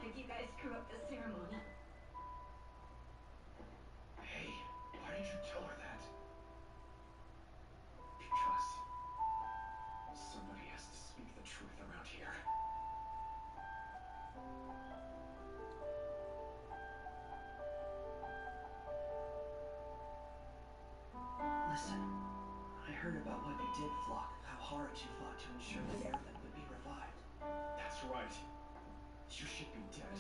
if you guys screw up the ceremony. Hey, why did you tell her that? Because somebody has to speak the truth around here. Listen, I heard about what you did, Flock. How hard you fought to ensure that Ervin would be revived. That's right. You should be dead,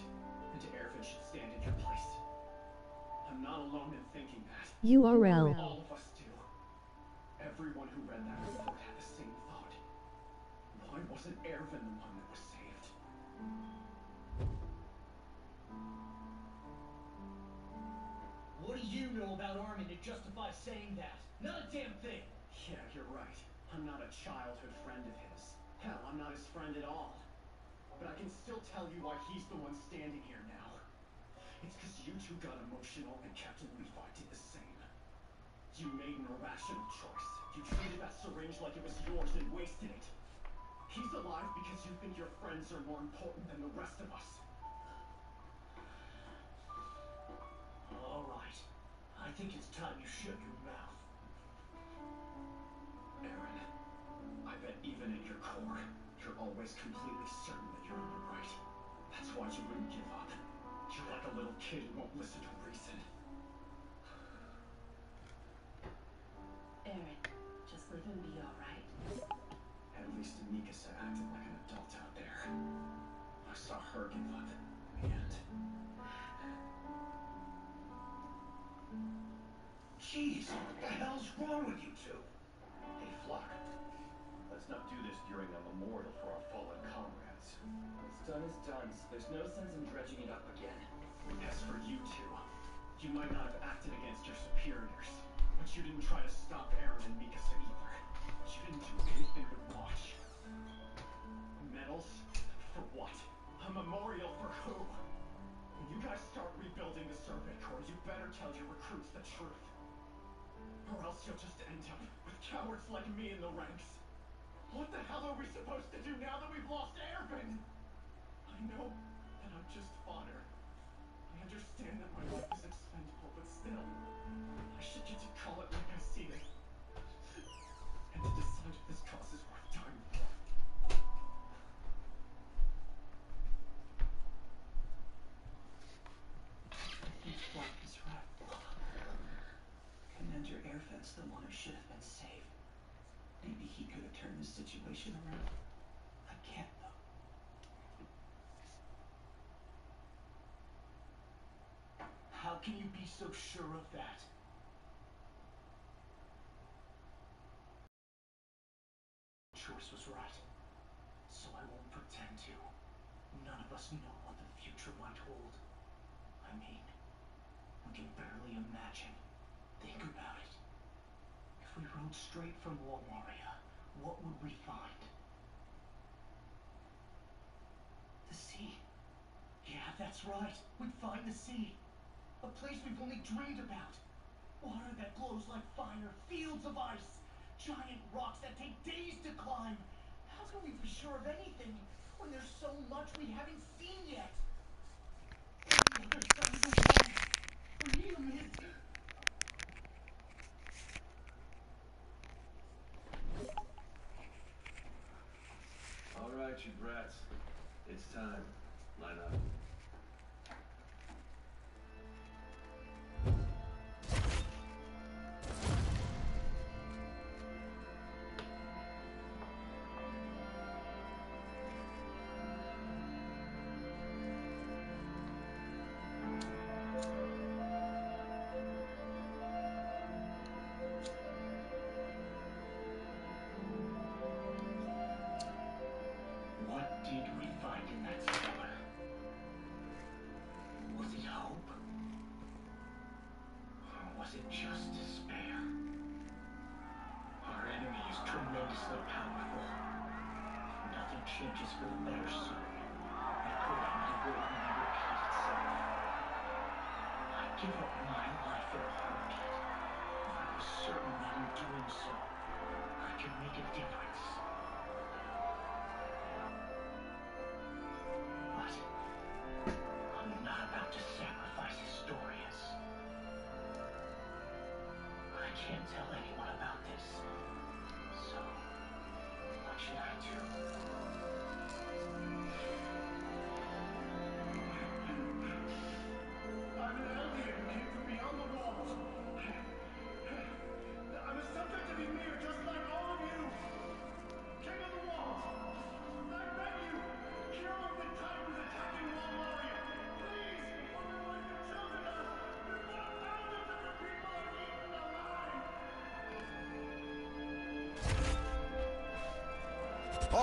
and Ervin should stand in your place. I'm not alone in thinking that. URL. All of us do. Everyone who read that report had the same thought. Why wasn't Ervin the one that was saved? What do you know about Armin to justify saying that? Not a damn thing! Yeah, you're right. I'm not a childhood friend of his. Hell, I'm not his friend at all. But I can still tell you why he's the one standing here now. It's because you two got emotional and Captain Levi did the same. You made an irrational choice. You treated that syringe like it was yours and wasted it. He's alive because you think your friends are more important than the rest of us. All right. I think it's time you shut your mouth. Aaron, I bet even at your core, you're always completely certain that you're in the right. That's why you wouldn't give up. You're like a little kid who won't listen to reason. Aaron, just leave him be, alright? At least Mikasa acted like an adult out there. I saw her give up in the end. Jeez, what the hell's wrong with you two? Hey, Flock, let's not do this during a memorial for our fallen comrades. What's done is done, so there's no sense in dredging it up again. As for you two, you might not have acted against your superiors, but you didn't try to stop Aaron and Mikasa either. You didn't do anything but watch. Medals? For what? A memorial for who? When you guys start rebuilding the Survey Corps, you better tell your recruits the truth. Or else you'll just end up with cowards like me in the ranks. What the hell are we supposed to do now that we've lost Ervin? I know that I'm just fodder. I understand that my life is expendable, but still, I should get to call it like I see it. And to decide if this cause is worth dying for. I think Flock is right. Commander Ervin's the one who should have been saved. Maybe he could have turned this situation around. I can't, though. How can you be so sure of that? Choice was right. So I won't pretend to. None of us know what the future might hold. I mean, we can barely imagine. Think about it. If we rode straight from War Moria, what would we find? The sea. Yeah, that's right. We'd find the sea. A place we've only dreamed about. Water that glows like fire, fields of ice, giant rocks that take days to climb. How can we be sure of anything when there's so much we haven't seen yet? On the other side of the world, freedom is... All right, you brats. It's time. Line up. What did we find in that cellar? Was it hope? Or was it just despair? Our enemy is tremendously powerful. If nothing changes for the better soon, it could inevitably repeat itself. I'd give up my life in a heartbeat if I was certain that in doing so, I could make a difference. But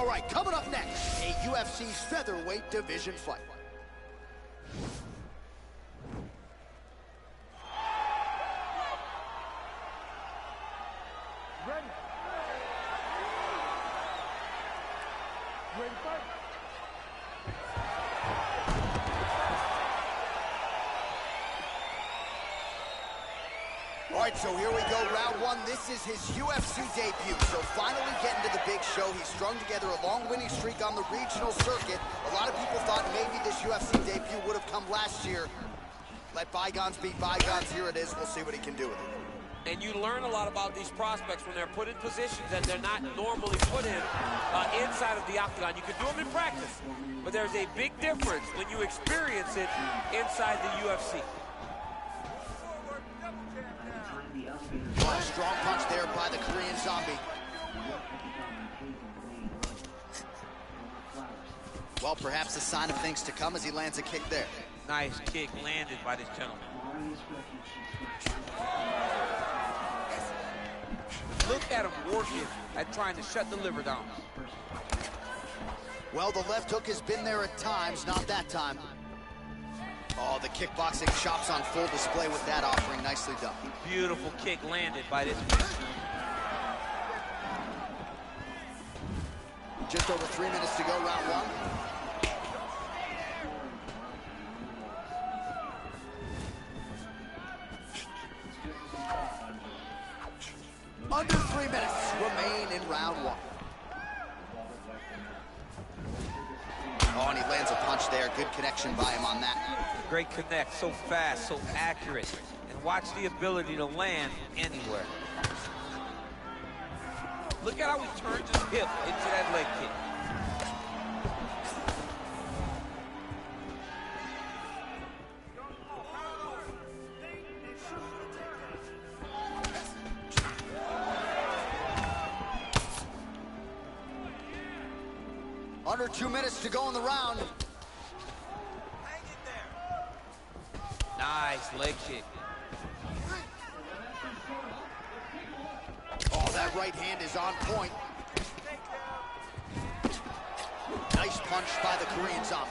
All right, coming up next, a UFC's featherweight division fight. Ready? Ready, fight? All right, so here we go, round one. This is his UFC debut, so finally getting to the big show. He strung together a long winning streak on the regional circuit. A lot of people thought maybe this UFC debut would have come last year. Let bygones be bygones. Here it is. We'll see what he can do with it. And you learn a lot about these prospects when they're put in positions that they're not normally put in inside of the octagon. You can do them in practice, but there's a big difference when you experience it inside the UFC. A strong punch there by the Korean Zombie. Well, perhaps a sign of things to come as he lands a kick there. Nice kick landed by this gentleman. Look at him working at trying to shut the liver down. Well, the left hook has been there at times, not that time. Oh, the kickboxing chops on full display with that offering. Nicely done. Beautiful kick landed by this man. Just over 3 minutes to go, round one. Under 3 minutes remain in round one. Oh, and he lands a punch there. Good connection by him on that. Great connect, so fast, so accurate. And watch the ability to land anywhere. Look at how he turns his hip into that leg kick. Under 2 minutes to go in the round. Nice leg kick. Oh, that right hand is on point. Nice punch by the Korean Zombie.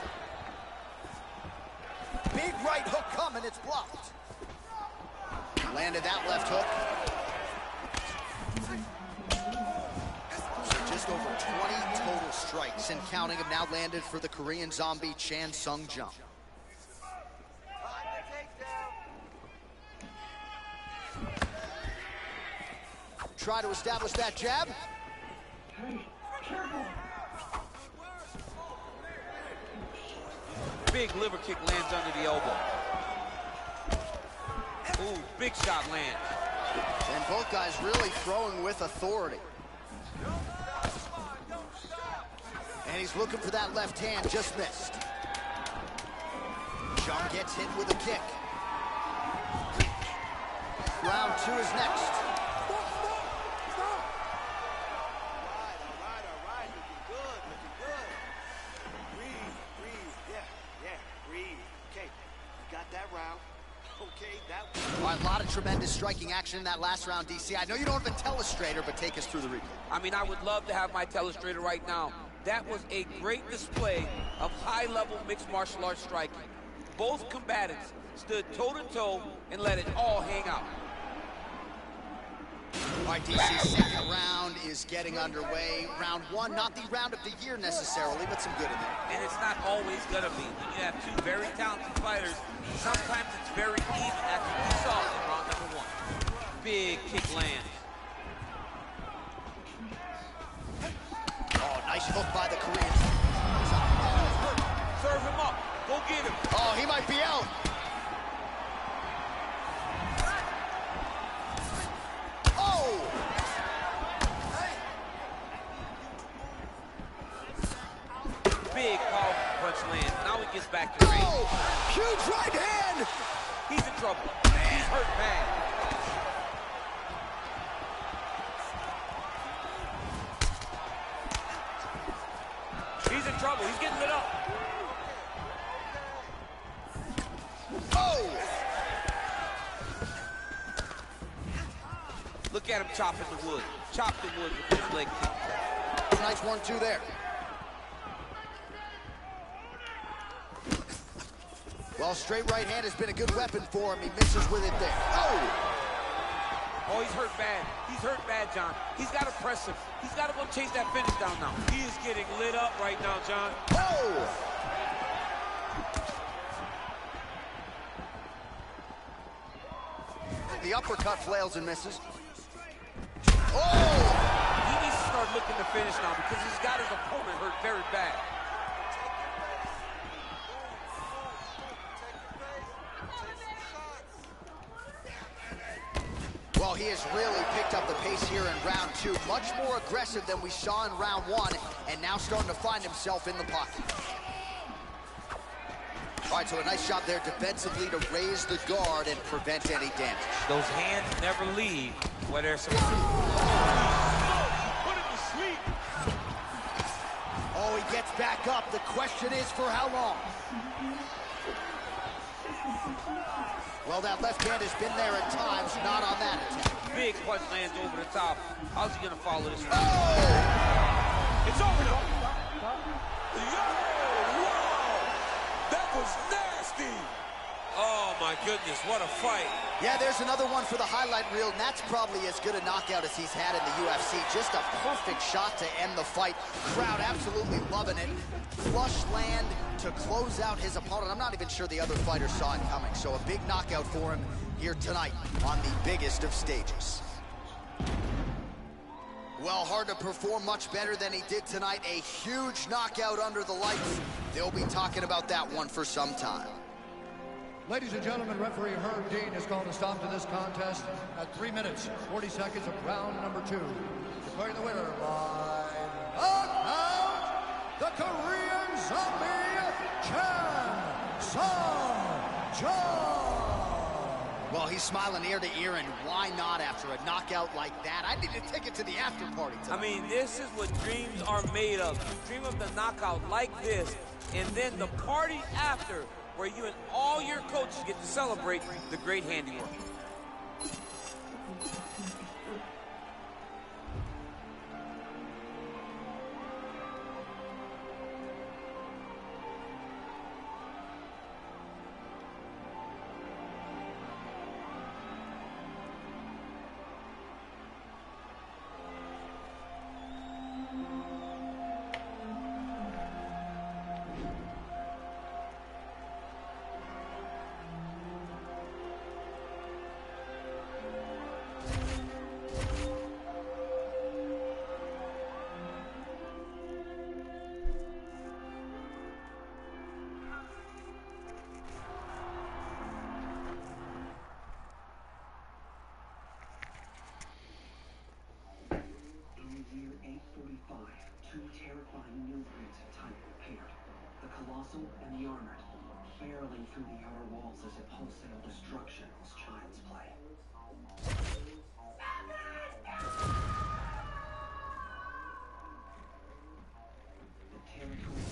Big right hook coming, it's blocked. Landed that left hook. Just over 20 total strikes and counting have now landed for the Korean Zombie Chan Sung Jung. Try to establish that jab. Hey, careful! Big liver kick lands under the elbow. Ooh, big shot lands. And both guys really throwing with authority. And he's looking for that left hand, just missed. Jung gets hit with a kick. Round two is next. All right, looking good. Breathe, yeah, breathe. Okay, you got that round. Okay, that one. All right, a lot of tremendous striking action in that last round, DC. I know you don't have a telestrator, but take us through the replay. I mean, I would love to have my telestrator right now. That was a great display of high-level mixed martial arts striking. Both combatants stood toe-to-toe and let it all hang out. All right, DC, second round is getting underway. Round one, not the round of the year necessarily, but some good in there. And it's not always gonna be. When you have two very talented fighters, sometimes it's very even, as we saw in round number one. Big kick lands. Oh, nice hook by the Koreans. Serve him up. Go get him. Oh, he might be out. Oh! Big powerful punch lands. Now he gets back to range. Oh! Huge right hand! He's in trouble. He's hurt bad. He's in trouble. He's getting lit up. Oh! Look at him chopping the wood. Chop the wood with his leg kick. Nice 1-2 there. Well, straight right hand has been a good weapon for him. He misses with it there. Oh! Oh, he's hurt bad. He's hurt bad, John. He's got to press him. He's got to go chase that finish down now. He is getting lit up right now, John. Oh! The uppercut flails and misses. Oh! He needs to start looking to finish now because he's got his opponent hurt very bad. Well, he has really picked up the pace here in round 2. Much more aggressive than we saw in round 1, and now starting to find himself in the pocket. All right, so a nice job there defensively to raise the guard and prevent any damage. Those hands never leave where they're supposed to. Put him to sleep. Oh, he gets back up. The question is for how long? Well, that left hand has been there at times, not on that attempt. Big punch lands over the top. How's he gonna follow this? Oh! It's over now. Yo, wow! That was nasty. Oh my goodness, what a fight. Yeah, there's another one for the highlight reel, and that's probably as good a knockout as he's had in the UFC. Just a perfect shot to end the fight. Crowd absolutely loving it. Flush land to close out his opponent. I'm not even sure the other fighter saw it coming, so a big knockout for him here tonight on the biggest of stages. Well, hard to perform much better than he did tonight. A huge knockout under the lights. They'll be talking about that one for some time. Ladies and gentlemen, referee Herb Dean has called a stop to this contest at 3 minutes, 40 seconds of round number 2. Declaring the winner by knockout, the Korean Zombie, Chan Sung-Jung. Well, he's smiling ear to ear, and why not after a knockout like that? I need to take it to the after party tonight. I mean, this is what dreams are made of. You dream of the knockout like this, and then the party after, where you and all your coaches get to celebrate the great handiwork. And the armored, barreling through the outer walls as if wholesale destruction was child's play. The territory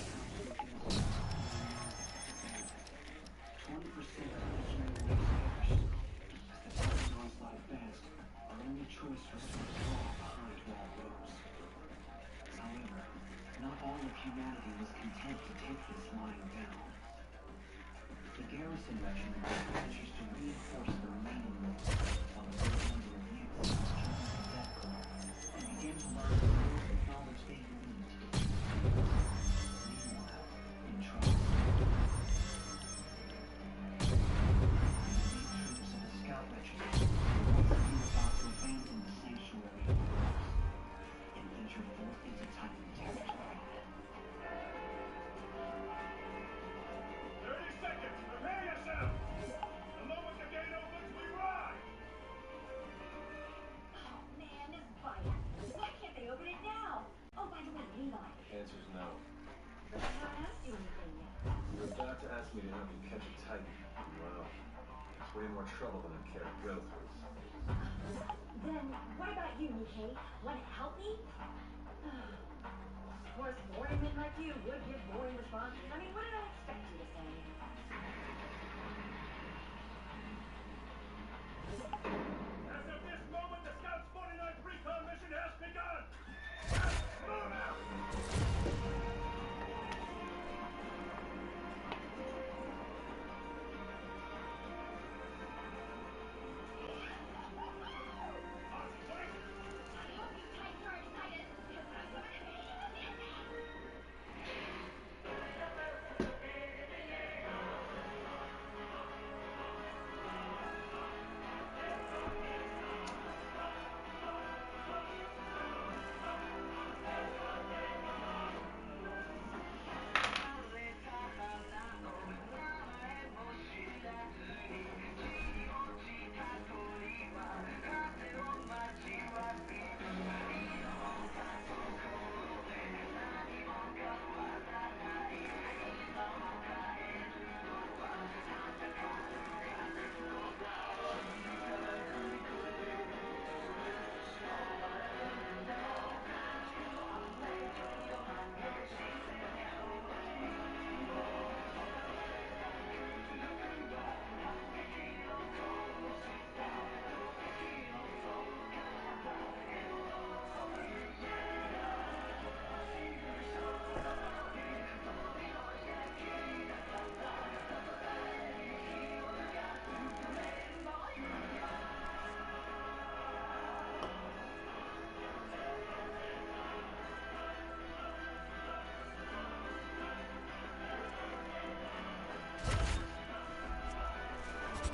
council begins 20% of the human race perished. As the Titan onslaught advanced, our only choice was to withdraw behind wall rows. However, not all of humanity was content to take this line down. The garrison regiment managed to reinforce the remaining walls, while a great number of youths joined the death corps and began to learn the rules and knowledge they needed to get through. Meanwhile, in trouble, the main troops of the scout regiment were about to abandon the sanctuary of walls and venture forth into Titan territory. 30 seconds! Prepare yourself! The moment the gate opens, we ride! Oh man, this is biased. Why can't they open it now? Oh, by the way, Levi, Answer's no. but I haven't asked you anything yet. You're about to ask me to help you catch a Titan. Well, it's way more trouble than I care to go through. Then, what about you, Nikkei? Want to help me? Of course, boring men like you would give boring responses. I mean, what did I expect you to say? As of this moment, the Scouts 49 Recon mission has begun! Move out!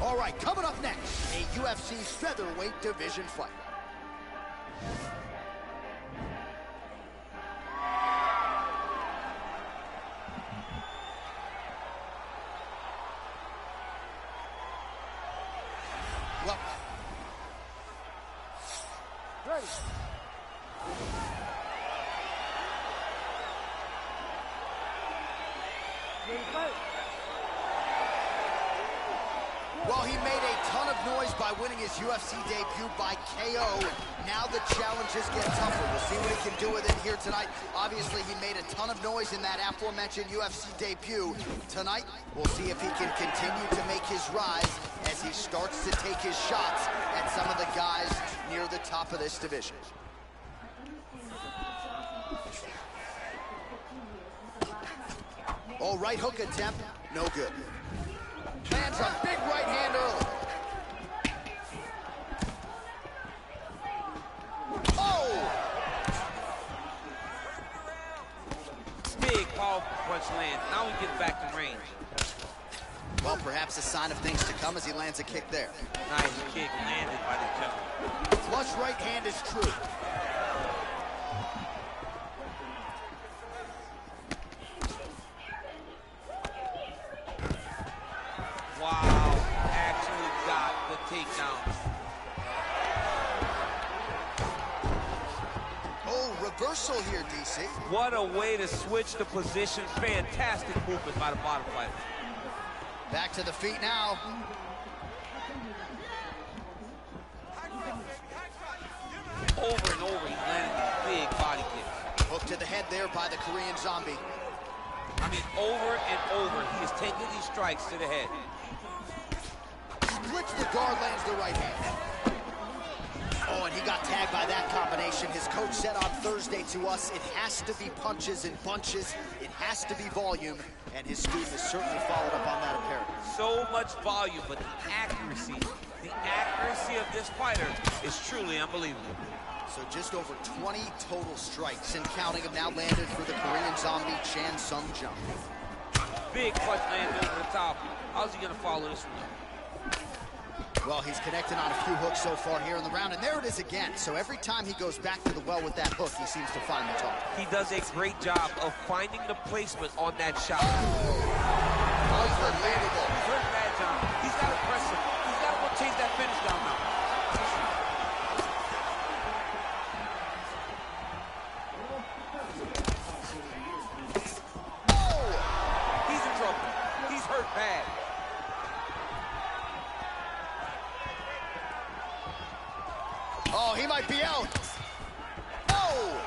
All right, coming up next, a UFC featherweight division fight. Well, ready. Well, he made a ton of noise by winning his UFC debut by KO. Now the challenges get tougher. We'll see what he can do with it here tonight. Obviously, he made a ton of noise in that aforementioned UFC debut. Tonight, we'll see if he can continue to make his rise as he starts to take his shots at some of the guys near the top of this division. Oh, right hook attempt, no good. Lands a big right hand early. Oh! Big, powerful punch lands. Now he gets back to range. Well, perhaps a sign of things to come as he lands a kick there. Nice kick landed by the gentleman. Flush right hand is true. Wow, actually got the takedown. Oh, reversal here, DC. What a way to switch the position. Fantastic movement by the bottom fighter. Back to the feet now. Over and over, he landed these big body kicks. Hook to the head there by the Korean Zombie. I mean, over and over, he is taking these strikes to the head. Splits the guard, lands the right hand. Oh, and he got tagged by that combination. His coach said on Thursday to us, it has to be punches and bunches. It has to be volume. And his student has certainly followed up on that apparently. So much volume, but the accuracy of this fighter is truly unbelievable. So just over 20 total strikes and counting have now landed for the Korean Zombie, Chan Sung Jung. Big punch landed over the top. How's he gonna follow this one up? Well, he's connected on a few hooks so far here in the round, and there it is again. So every time he goes back to the well with that hook, he seems to find the target. He does a great job of finding the placement on that shot. Unbelievable. He's hurt bad, John. He's got to press him. He's got to go chase that finish down now. Oh! He's in trouble. He's hurt bad. Oh, he might be out. Oh!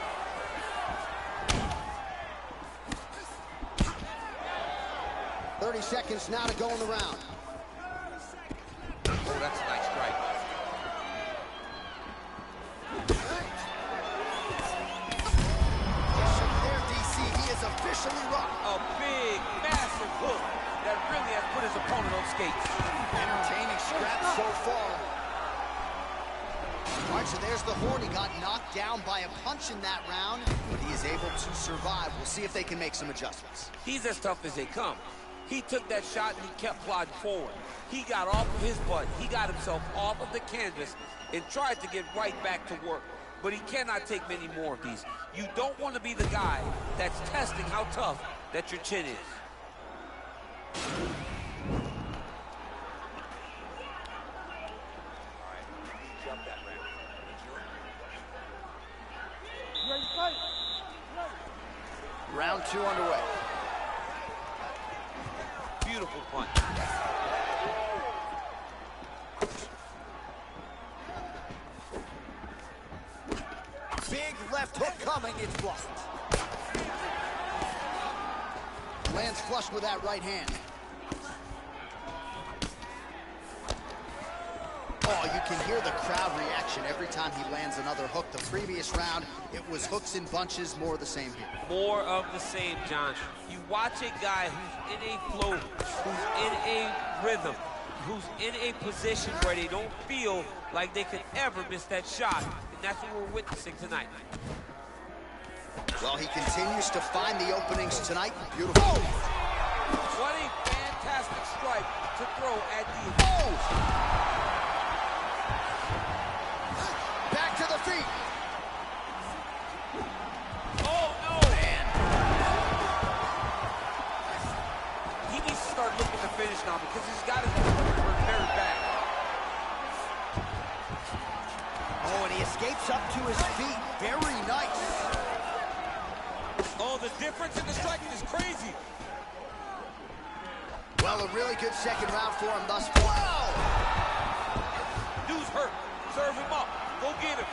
"30 seconds now to go in the round." Oh, that's a nice strike. There, DC, he is officially rocked. A big, massive hook that really has put his opponent on skates. Entertaining scrap so far. All right, so there's the Horn. He got knocked down by a punch in that round, but he is able to survive. We'll see if they can make some adjustments. He's as tough as they come. He took that shot and he kept plodding forward. He got off of his butt. He got himself off of the canvas and tried to get right back to work. But he cannot take many more of these. You don't want to be the guy that's testing how tough that your chin is. Round 2 underway. Beautiful punch. Big left hook coming, it's blocked. Lands flush with that right hand. Oh, you can hear the crowd reaction every time he lands another hook. The previous round, it was hooks and bunches, more of the same here. More of the same, John. You watch a guy who's in a flow, who's in a rhythm, who's in a position where they don't feel like they could ever miss that shot. And that's what we're witnessing tonight. Well, he continues to find the openings tonight. Beautiful. What a fantastic strike to throw at the finish now because he's got his very back. Oh, and he escapes up to his feet. Very nice. Oh, the difference in the striking is crazy. Well, a really good second round for him thus far. Whoa! Dude's hurt. Serve him up. Go get him.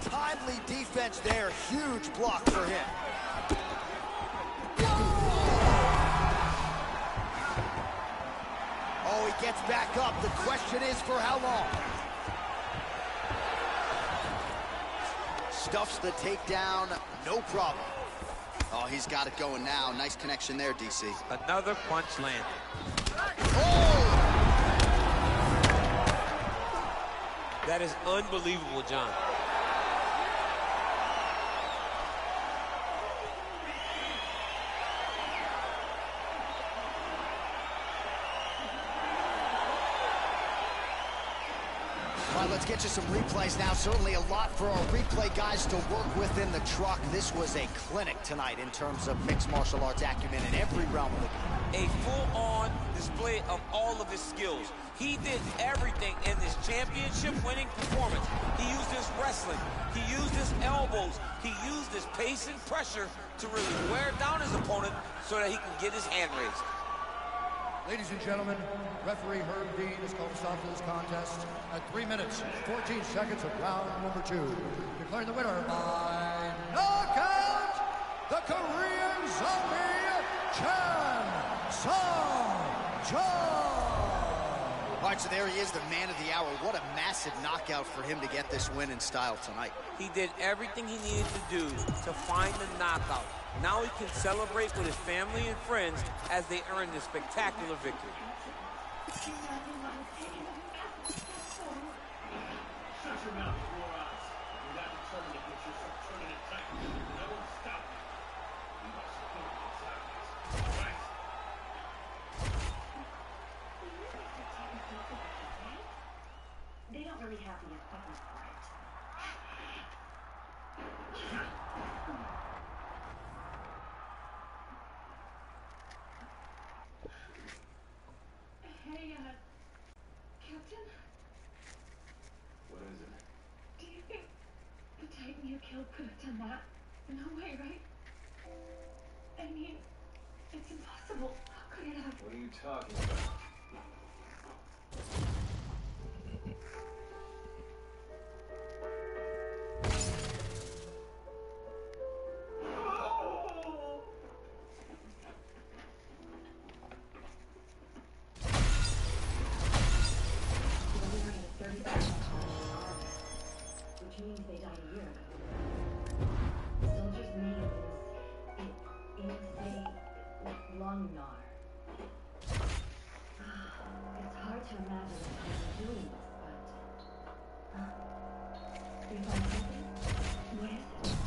Timely defense there. Huge block for him. Oh, he gets back up. The question is for how long? Stuffs the takedown, no problem. Oh, he's got it going now. Nice connection there, DC. Another punch landed. Oh! That is unbelievable, John. All right, let's get you some replays now. Certainly a lot for our replay guys to work with in the truck. This was a clinic tonight in terms of mixed martial arts acumen in every realm of the game. A full-on display of all of his skills. He did everything in this championship-winning performance. He used his wrestling. He used his elbows. He used his pace and pressure to really wear down his opponent so that he can get his hand raised. Ladies and gentlemen, referee Herb Dean has called a stop to this contest at 3 minutes, 14 seconds of round number 2. Declaring the winner by knockout, the Korean Zombie, Chan Sung-Jung. All right, so there he is, the man of the hour. What a massive knockout for him to get this win in style tonight. He did everything he needed to do to find the knockout. Now he can celebrate with his family and friends as they earn this spectacular victory. Shut your mouth, Four Eyes. You're that determined to get yourself turning it tight. No one's stopping. You must support these athletes. All right? They don't really have the equipment for it. Hey, Captain? What is it? Do you think the Titan you killed could have done that? No way, right? I mean, it's impossible. How could it have? What are you talking about? Which means they died a year ago. The soldier's name is Longnar. It's hard to imagine how they're doing this, but you find something? What is it?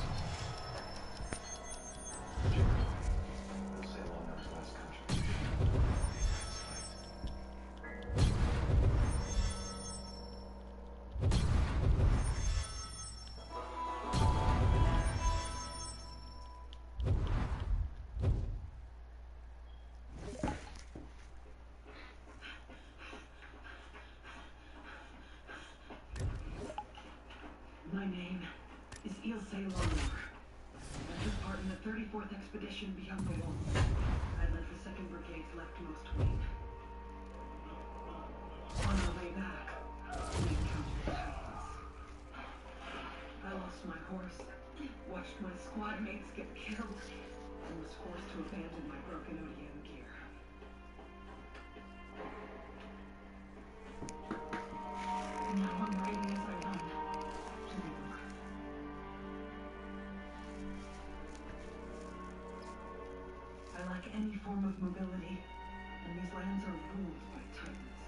We'll say Longhar's last contribution. My name is Ilse Longnar. I took part in the 34th Expedition Beyond the Walls. I led the 2nd Brigade's leftmost wing. On our way back, we encountered the Titans. I lost my horse, watched my squad mates get killed, and was forced to abandon my broken ODM gear. Now I'm riding as I run. I lack any form of mobility, and these lands are ruled by Titans.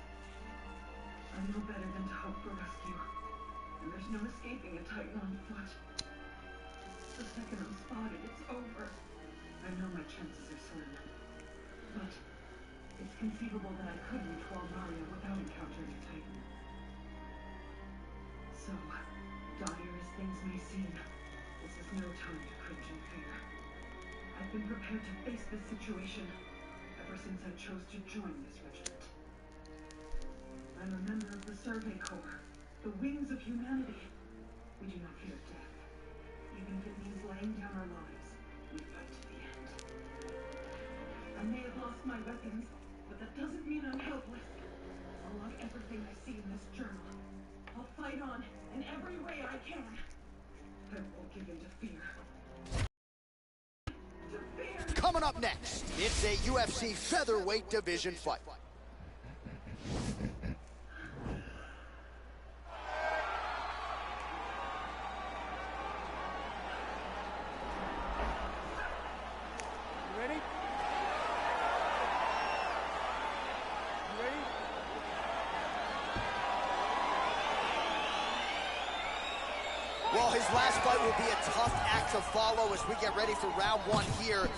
I know better than to hope for rescue, and there's no escaping a Titan on foot. The second I'm spotted, it's over. I know my chances are slim, but it's conceivable that I could reach Walmaria without encountering a Titan. So, dire as things may seem, this is no time to cringe in fear. I've been prepared to face this situation ever since I chose to join this regiment. I'm a member of the Survey Corps, the wings of humanity. We do not fear death. Even if it means laying down our lives, we fight to the end. I may have lost my weapons, but that doesn't mean I'm helpless. I'll love everything I see in this journal. I'll fight on in every way I can. I won't give in to fear. Coming up next, it's a UFC featherweight division fight. Well, his last fight will be a tough act to follow as we get ready for round one here.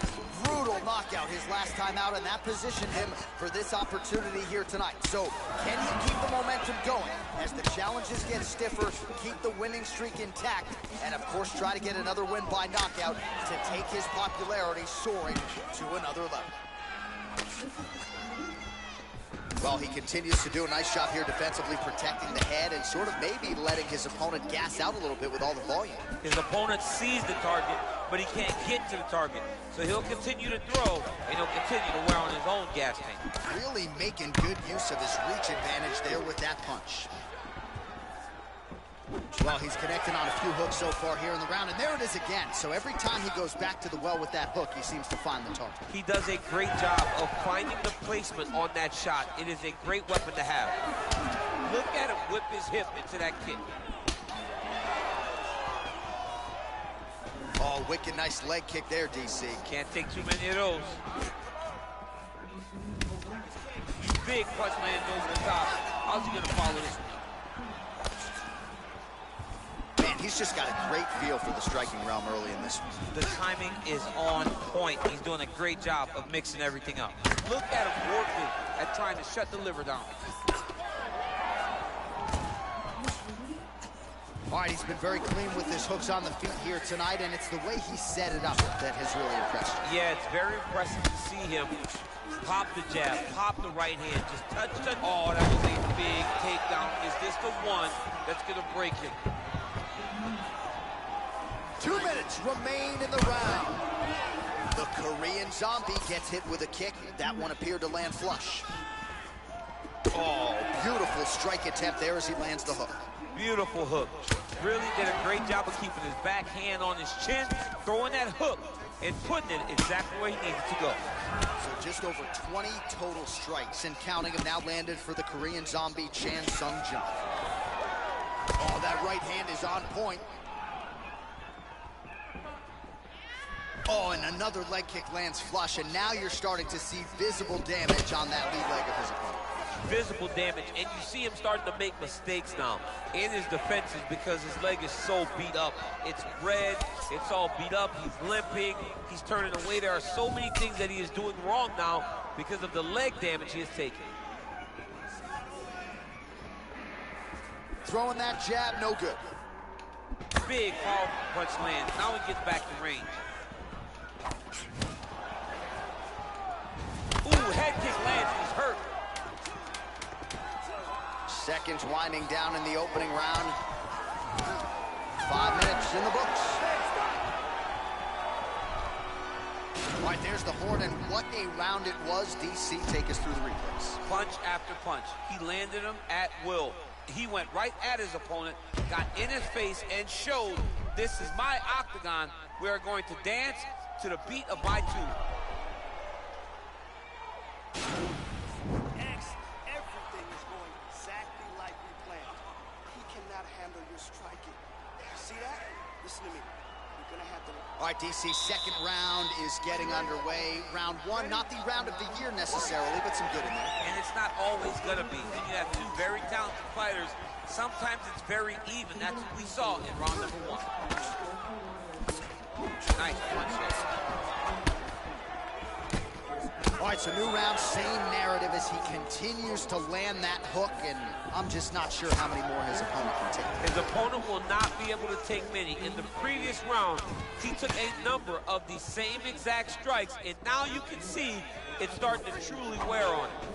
Brutal knockout his last time out, and that positioned him for this opportunity here tonight. So, can he keep the momentum going as the challenges get stiffer, keep the winning streak intact, and of course try to get another win by knockout to take his popularity soaring to another level? Well, he continues to do a nice job here defensively, protecting the head and sort of maybe letting his opponent gas out a little bit with all the volume. His opponent sees the target, but he can't get to the target. So he'll continue to throw, and he'll continue to wear on his own gas tank. Really making good use of his reach advantage there with that punch. Well, he's connecting on a few hooks so far here in the round, and there it is again. So every time he goes back to the well with that hook, he seems to find the target. He does a great job of finding the placement on that shot. It is a great weapon to have. Look at him whip his hip into that kick. Oh, wicked nice leg kick there, DC. Can't take too many of those. Big punch lands over the top. How's he gonna follow this? He's just got a great feel for the striking realm early in this one. The timing is on point. He's doing a great job of mixing everything up. Look at him working at trying to shut the liver down. All right, he's been very clean with his hooks on the feet here tonight, and it's the way he set it up that has really impressed me. Yeah, it's very impressive to see him pop the jab, pop the right hand, just touch. Oh, that was a big takedown. Is this the one that's going to break him? 2 minutes remain in the round. The Korean Zombie gets hit with a kick. That one appeared to land flush. Oh, beautiful strike attempt there as he lands the hook. Beautiful hook. Really did a great job of keeping his back hand on his chin, throwing that hook, and putting it exactly where he needed to go. So just over 20 total strikes, and counting them now landed for the Korean Zombie, Chan Sung Jung. Oh, that right hand is on point. Oh, and another leg kick lands flush, and now you're starting to see visible damage on that lead leg of his opponent. Visible damage, and you see him starting to make mistakes now in his defenses because his leg is so beat up. It's red, it's all beat up, he's limping, he's turning away. There are so many things that he is doing wrong now because of the leg damage he has taken. Throwing that jab, no good. Big powerful punch lands. Now he gets back to range. Ooh, head kick lands, he's hurt. Seconds winding down in the opening round. 5 minutes in the books. All right, there's the horn, and what a round it was. DC, take us through the replays. Punch after punch. He landed him at will. He went right at his opponent, got in his face, and showed, this is my octagon. We are going to dance to the beat of my tune. Everything is going exactly like we planned. He cannot handle your striking. You see that? Listen to me. You're gonna have to... All right, DC, second round is getting underway. Round one, not the round of the year necessarily, but some good in there. And it's not always gonna be. When you have two very talented fighters, sometimes it's very even. That's what we saw in round number one. Nice punch there. All right, So new round, same narrative as he continues to land that hook, and I'm just not sure how many more his opponent can take. His opponent will not be able to take many. In the previous round, he took a number of the same exact strikes, and now you can see it's starting to truly wear on him.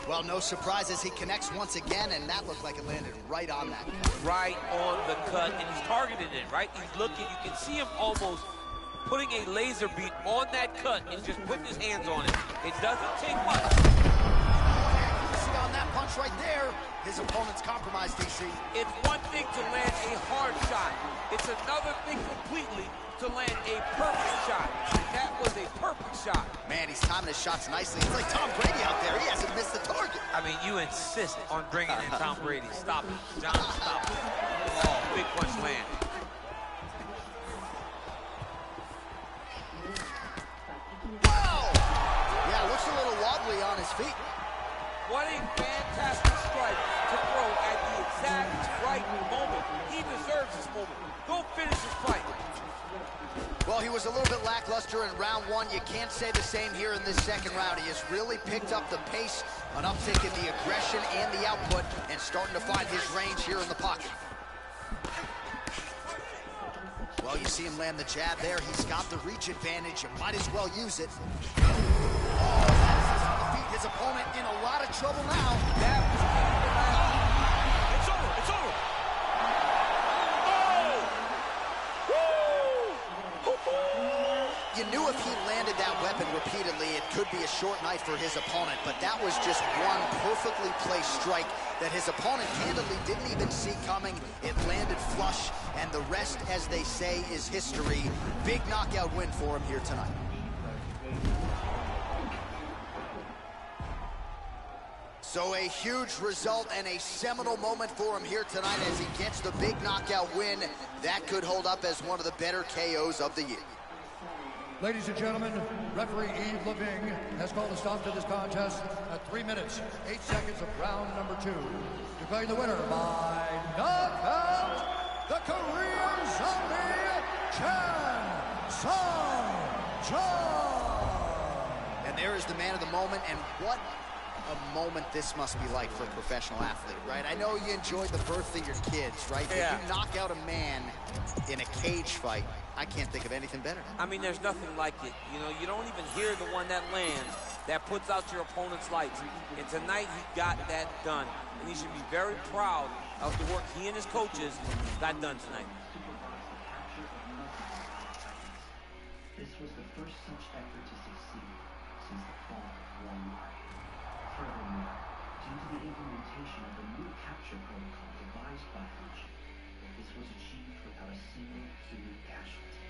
Well, no surprises, he connects once again, and that looked like it landed right on that. Right on the cut, and he's targeting it, right? He's looking, you can see him almost putting a laser beam on that cut and just putting his hands on it. It doesn't take much. See on that punch right there, his opponent's compromised, DC. It's one thing to land a hard shot. It's another thing completely to land a perfect shot. That was a perfect shot. Man, he's timing his shots nicely. It's like Tom Brady out there. He hasn't missed the target. I mean, you insist on bringing in Tom Brady. Stop it. John, stop it. Oh, big punch land. Wow! Yeah, looks a little wobbly on his feet. What a fantastic strike to throw at the exact right moment. He deserves this moment. Go finish his fight. Well, he was a little bit lackluster in round one. You can't say the same here in this second round. He has really picked up the pace, an uptick in the aggression and the output, and starting to find his range here in the pocket. Well, you see him land the jab there. He's got the reach advantage. You might as well use it. Oh, that defeat his opponent in a lot of trouble now. That was it's over. It's over. You knew if he landed that weapon repeatedly, it could be a short night for his opponent, but that was just one perfectly placed strike that his opponent candidly didn't even see coming. It landed flush, and the rest, as they say, is history. Big knockout win for him here tonight. So a huge result and a seminal moment for him here tonight as he gets the big knockout win. That could hold up as one of the better KOs of the year. Ladies and gentlemen, referee Yves Leving has called a stop to this contest at 3 minutes, 8 seconds of round number 2. Declaring the winner by knockout, the Korean Zombie, Chan Sung-Jung. And there is the man of the moment, and what a moment this must be like for a professional athlete, right? I know you enjoyed the birth of your kids, right? Yeah. If you knock out a man in a cage fight, I can't think of anything better. I mean, there's nothing like it. You know, you don't even hear the one that lands, that puts out your opponent's lights. And tonight, he got that done. And he should be very proud of the work he and his coaches got done tonight. This was the first such effort to succeed since the fall of Walmart. Furthermore, due to the implementation of a new capture protocol devised by Fuji, this was achieved without a single human casualty.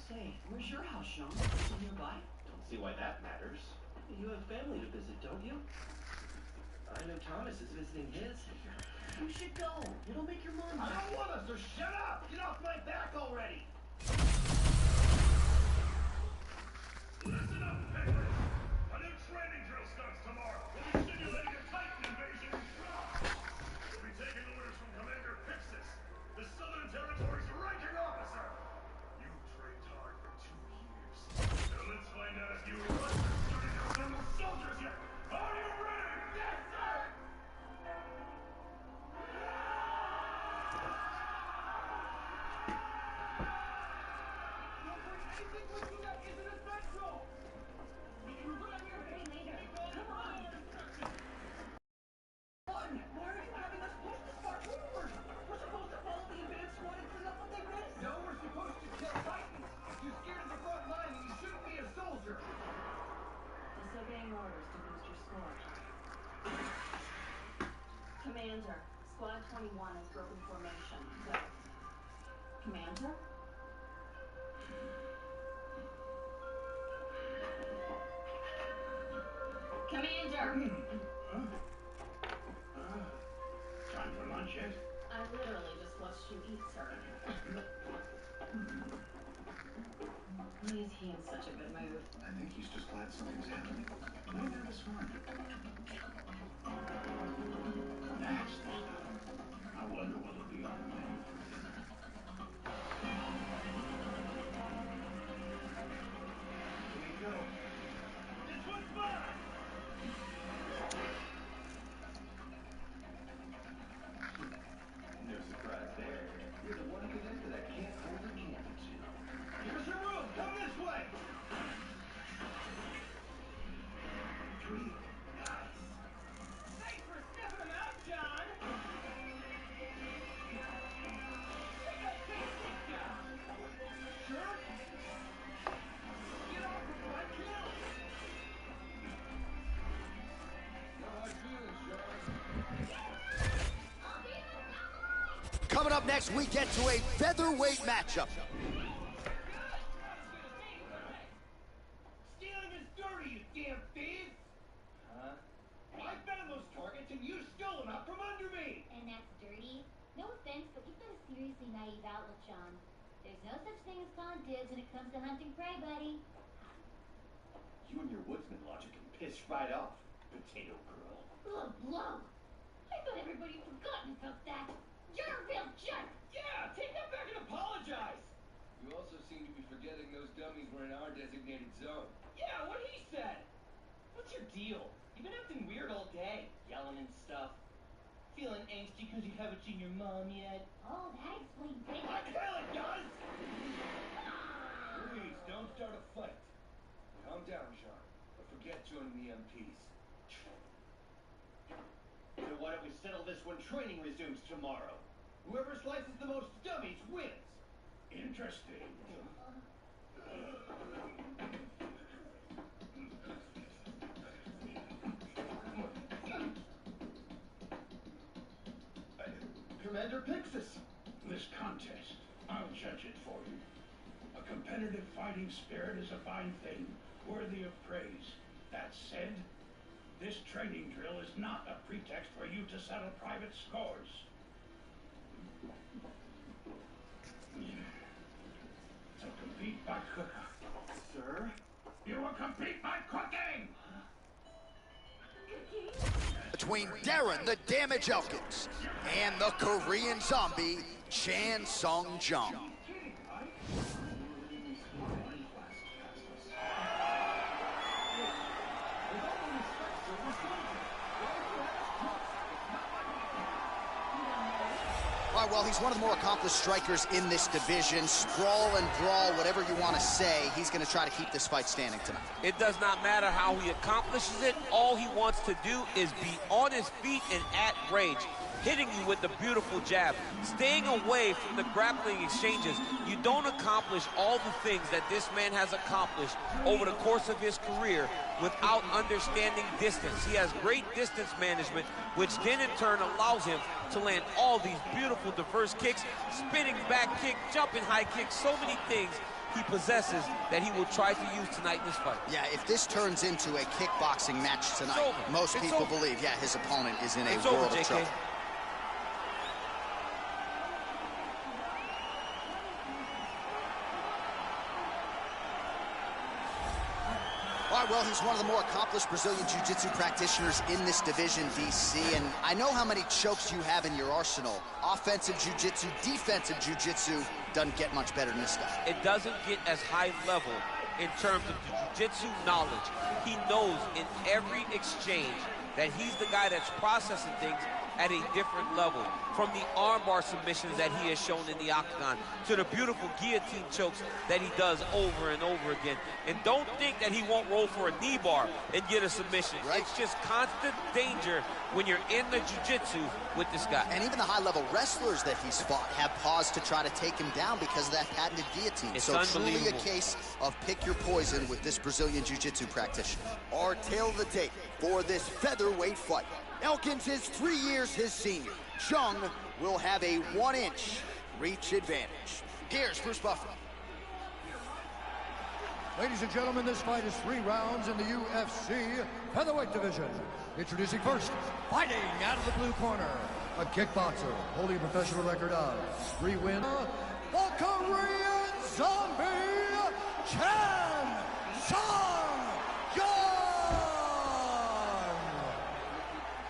Say, where's your house, Sean? Is it nearby? Don't see why that matters. You have family to visit, don't you? I know Thomas is visiting his. You should go. It'll make your mom I happy. don't want us, so shut up! Get off my back already! Listen up, Penguins! A new training drill starts tomorrow. We'll be simulating a Titan invasion in Prague. We'll be taking orders from Commander Pixis, the Southern Territory's ranking officer. You trained hard for 2 years. Now let's find out if you Russians started your thermal soldiers yet. Are you ready? Yes, sir! Commander, Squad 21 has broken formation. Go. Commander? Commander! Time for lunch yet? I literally just watched you eat, sir. Why is he in such a good mood? I think he's just glad something's happening. Maybe that was fun. That's the stuff. I wonder what'll be on the menu for dinner. Here we go. This one's mine! No surprise there. You're the one connected that can't hold a candle to. Here's your room! Come this way! Three. Thanks for sniffing him out, John! Sure? Get off before I kill! No hard feelings, Sean. Coming up next, we get to a featherweight matchup. Stealing is dirty, you damn thief! Huh? I found those targets and you stole them out from under me! And that's dirty? No offense, but you've got a seriously naive outlook, John. There's no such thing as pawn dibs when it comes to hunting prey, buddy. You and your woodsman logic can piss right off, potato girl. Ugh, blow! I thought everybody had forgotten about that. You're a real jerk! Yeah, take that back and apologize! You also seem to be forgetting those dummies were in our designated zone. Yeah, what he said! What's your deal? You've been acting weird all day, yelling and stuff. Feeling angsty because you haven't seen your mom yet. Oh, that explains it. I tell it does! Please, don't start a fight. Calm down, Sean. But forget joining the MPs. So why don't we settle this when training resumes tomorrow? Whoever slices the most dummies wins! Interesting. Commander Pixis! This contest, I'll judge it for you. A competitive fighting spirit is a fine thing, worthy of praise. That said, this training drill is not a pretext for you to settle private scores. So compete by cooking. Sir? You will compete by cooking! Between Darren the Damage Elkins and the Korean zombie, Chan Sung Jung. All right, well, he's one of the more accomplished strikers in this division. Sprawl and brawl, whatever you want to say, he's going to try to keep this fight standing tonight. It does not matter how he accomplishes it. All he wants to do is be on his feet and at range. hitting you with the beautiful jab. Staying away from the grappling exchanges, you don't accomplish all the things that this man has accomplished over the course of his career without understanding distance. He has great distance management, which then in turn allows him to land all these beautiful diverse kicks, spinning back kick, jumping high kick, so many things he possesses that he will try to use tonight in this fight. Yeah, if this turns into a kickboxing match tonight, most people believe, yeah, his opponent is in a world of trouble. All right, well, he's one of the more accomplished Brazilian Jiu-Jitsu practitioners in this division, DC, and I know how many chokes you have in your arsenal. Offensive Jiu-Jitsu, defensive Jiu-Jitsu, doesn't get much better than this stuff. It doesn't get as high level in terms of the Jiu-Jitsu knowledge. He knows in every exchange that he's the guy that's processing things at a different level. From the armbar submissions that he has shown in the octagon to the beautiful guillotine chokes that he does over and over again. And don't think that he won't roll for a knee bar and get a submission. Right. It's just constant danger when you're in the jiu-jitsu with this guy. And even the high-level wrestlers that he's fought have paused to try to take him down because of that patented guillotine. It's so truly a case of pick your poison with this Brazilian jiu-jitsu practitioner. Our tail of the tape for this featherweight fight. Elkins is 3 years his senior. Chung will have a 1-inch reach advantage. Here's Bruce Buffer. Ladies and gentlemen, this fight is 3 rounds in the UFC featherweight division. Introducing first, fighting out of the blue corner, a kickboxer holding a professional record of 3 wins, the Korean Zombie, Chan Sung-Young.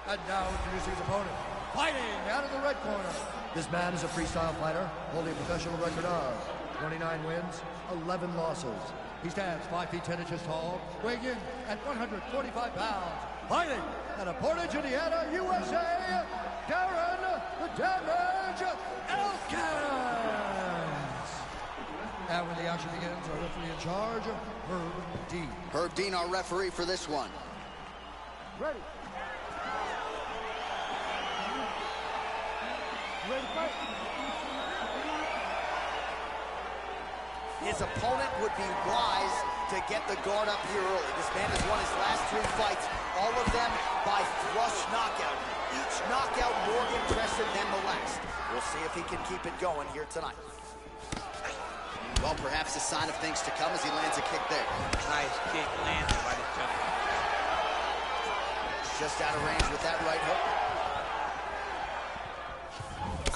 And now introducing his opponent, fighting out of the red corner. This man is a freestyle fighter, holding a professional record of 29 wins, 11 losses. He stands 5 feet 10 inches tall, weighing in at 145 pounds. Fighting out of Portage, Indiana, USA, Darren the Damage Elkins. And when the action begins, our referee in charge, Herb Dean. Herb Dean, our referee for this one. Ready. Ready to fight. His opponent would be wise to get the guard up here early. This man has won his last 3 fights, all of them by flush knockout. Each knockout more impressive than the last. We'll see if he can keep it going here tonight. Well, perhaps a sign of things to come as he lands a kick there. Nice kick landed by this gentleman. Just out of range with that right hook.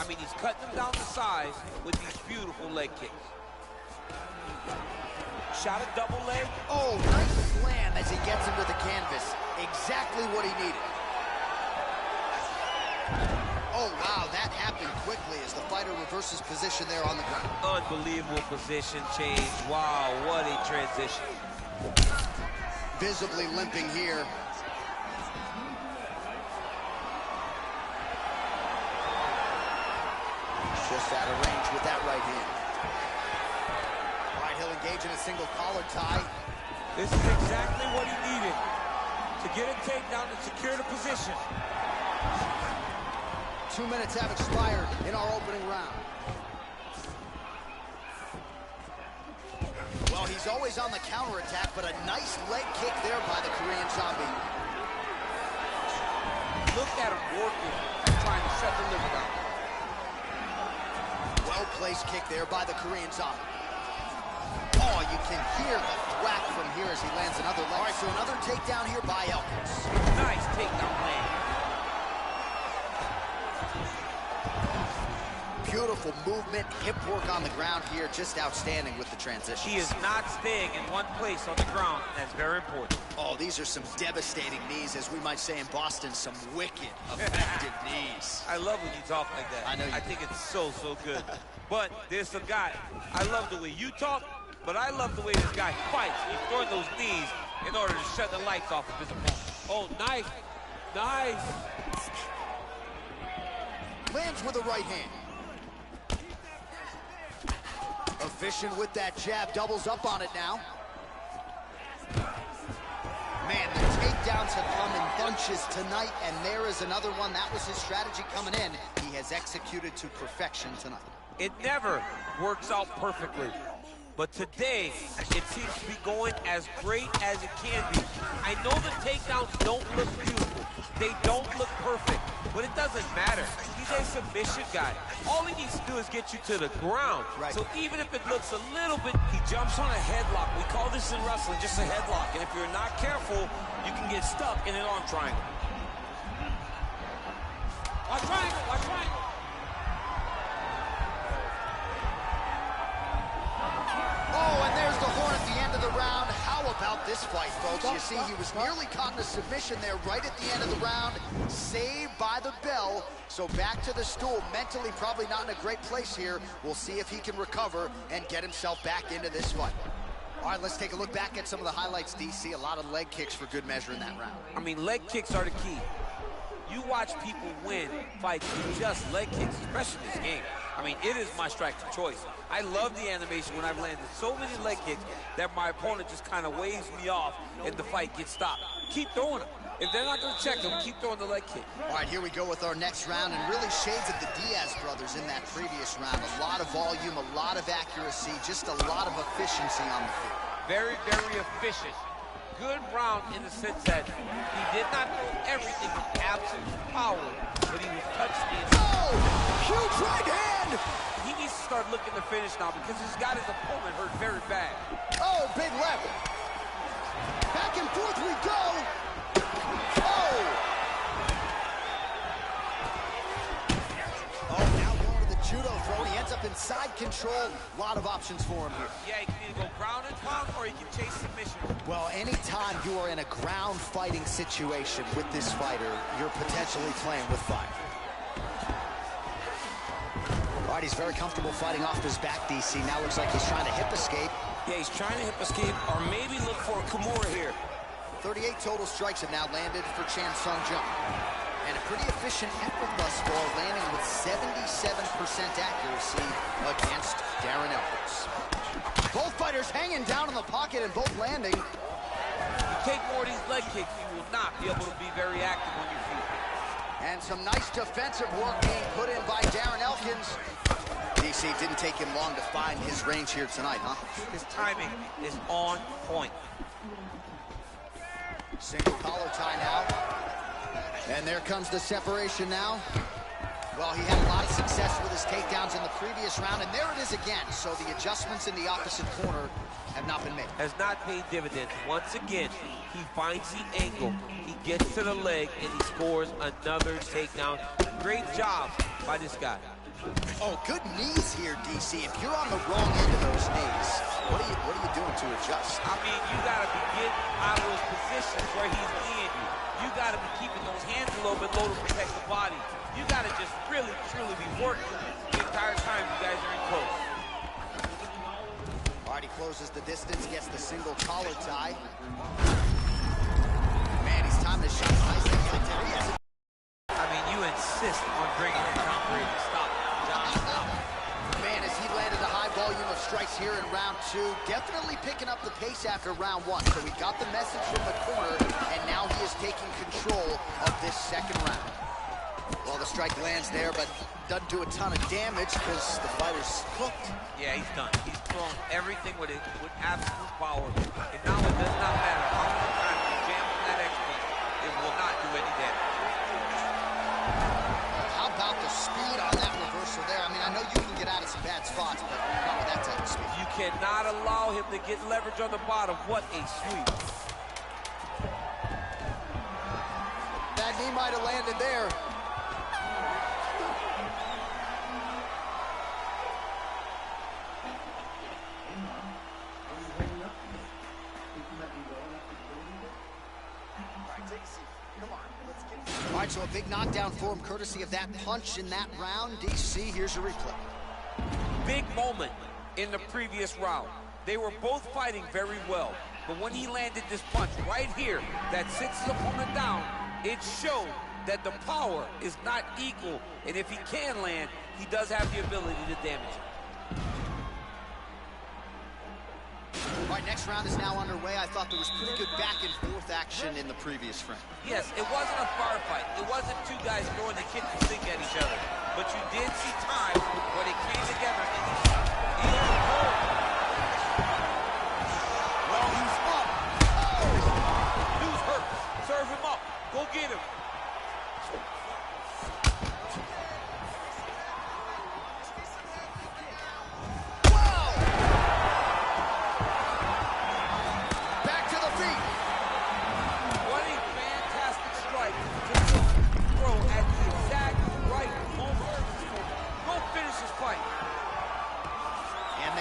I mean, he's cutting them down to size with these beautiful leg kicks. Shot a double leg. Oh, nice slam as he gets him to the canvas. Exactly what he needed. Oh, wow, that happened quickly as the fighter reverses position there on the ground. Unbelievable position change. Wow, what a transition. Visibly limping here. Just out of range with that right hand. All right, he'll engage in a single collar tie. This is exactly what he needed to get a takedown and secure the position. 2 minutes have expired in our opening round. Well, he's always on the counterattack, but a nice leg kick there by the Korean Zombie. Look at him working and trying to shut the liver down. Well-placed kick there by the Korean Zombie. Oh, you can hear the thwack from here as he lands another leg. All right, so another takedown here by Elkins. Nice takedown land. Beautiful movement, hip work on the ground here, just outstanding with the transition. He is not staying in one place on the ground. That's very important. Oh, these are some devastating knees, as we might say in Boston, some wicked, effective knees. I love when you talk like that. I know you I think it's so good. But there's a guy, I love the way you talk, but I love the way this guy fights. He's throwing those knees in order to shut the lights off of his opponent. Oh, nice. Nice. Lands with a right hand. Efficient with that jab, doubles up on it now. Man, the takedown takedowns have come in bunches tonight, and there is another one. That was his strategy coming in. He has executed to perfection tonight. It never works out perfectly, but today it seems to be going as great as it can be. I know the takedowns don't look beautiful. They don't look perfect, but it doesn't matter. He's a submission guy. All he needs to do is get you to the ground. Right. So even if it looks a little bit, he jumps on a headlock. We call this in wrestling just a headlock, and if you're not careful, you can get stuck in an arm triangle. Watch triangle, watch triangle. Oh, and there's the horn at the end of the round. How about this fight, folks? You see, he was nearly caught in a submission there right at the end of the round. Saved by the bell. So back to the stool. Mentally probably not in a great place here. We'll see if he can recover and get himself back into this fight. All right, let's take a look back at some of the highlights, DC. A lot of leg kicks for good measure in that round. I mean, leg kicks are the key. You watch people win fights with just leg kicks, especially in this game. I mean, it is my strike of choice. I love the animation when I've landed so many leg kicks that my opponent just kind of waves me off and the fight gets stopped. Keep throwing them. If they're not going to check them, keep throwing the leg kick. All right, here we go with our next round, and really shades of the Diaz brothers in that previous round. A lot of volume, a lot of accuracy, just a lot of efficiency on the field. Very, very efficient. Good round in the sense that he did not throw everything with absolute power, but he was touching it. Oh! Huge right hand! He needs to start looking to finish now because he's got his opponent hurt very bad. Oh, big left. Back and forth we go. Oh! Oh, now going to the judo throw. He ends up in side control. A lot of options for him here. Yeah, he can either go ground and pound or he can chase submission. Well, anytime you are in a ground fighting situation with this fighter, you're potentially playing with fire. All right, he's very comfortable fighting off his back, DC. Now looks like he's trying to hip escape. Yeah, he's trying to hip escape or maybe look for a Kimura here. 38 total strikes have now landed for Chan Sung Jung. And a pretty efficient effort thus far, landing with 77% accuracy against Darren Elkins. Both fighters hanging down in the pocket and both landing. You take more of these leg kicks, you will not be able to be very active on your feet. And some nice defensive work being put in by Darren Elkins. DC, didn't take him long to find his range here tonight, huh? His timing is on point. Single collar tie now. And there comes the separation now. Well, he had a lot of success with his takedowns in the previous round, and there it is again. So the adjustments in the opposite corner have not been made. Has not paid dividends. Once again, he finds the angle, he gets to the leg, and he scores another takedown. Great job by this guy. Oh, good knees here, DC. If you're on the wrong end of those knees, what are you doing to adjust? I mean, you gotta be getting out of those positions where he's kneeing you. You gotta be keeping those hands a little bit low to protect the body. You gotta just really, truly be working the entire time you guys are in close. All right, he closes the distance, gets the single collar tie. Man, he's timing his shots nicely. I mean, you insist on bringing it down for him to stop. Man, as he landed a high volume of strikes here in round two, definitely picking up the pace after round one. So he got the message from the corner, and now he is taking control of this second round. Well, the strike lands there, but doesn't do a ton of damage because the fighter's cooked. Yeah, he's done. He's thrown everything with absolute power. And now it does not matter how many times you jam on that expert, it will not do any damage. How about the speed on that reversal there? I mean, I know you can get out of some bad spots, but not with that type of speed. You cannot allow him to get leverage on the bottom. What a sweep. That knee might have landed there. All right, so a big knockdown for him, courtesy of that punch in that round. DC, here's your replay. Big moment in the previous round. They were both fighting very well, but when he landed this punch right here that sits his opponent down, it showed that the power is not equal, and if he can land, he does have the ability to damage it. All right, next round is now underway. I thought there was pretty good back and forth action in the previous frame. Yes, it wasn't a firefight. It wasn't two guys throwing the kitchen sink at each other. But you did see times where they came together and Well, he's up. Dude's hurt. Serve him up. Go get him.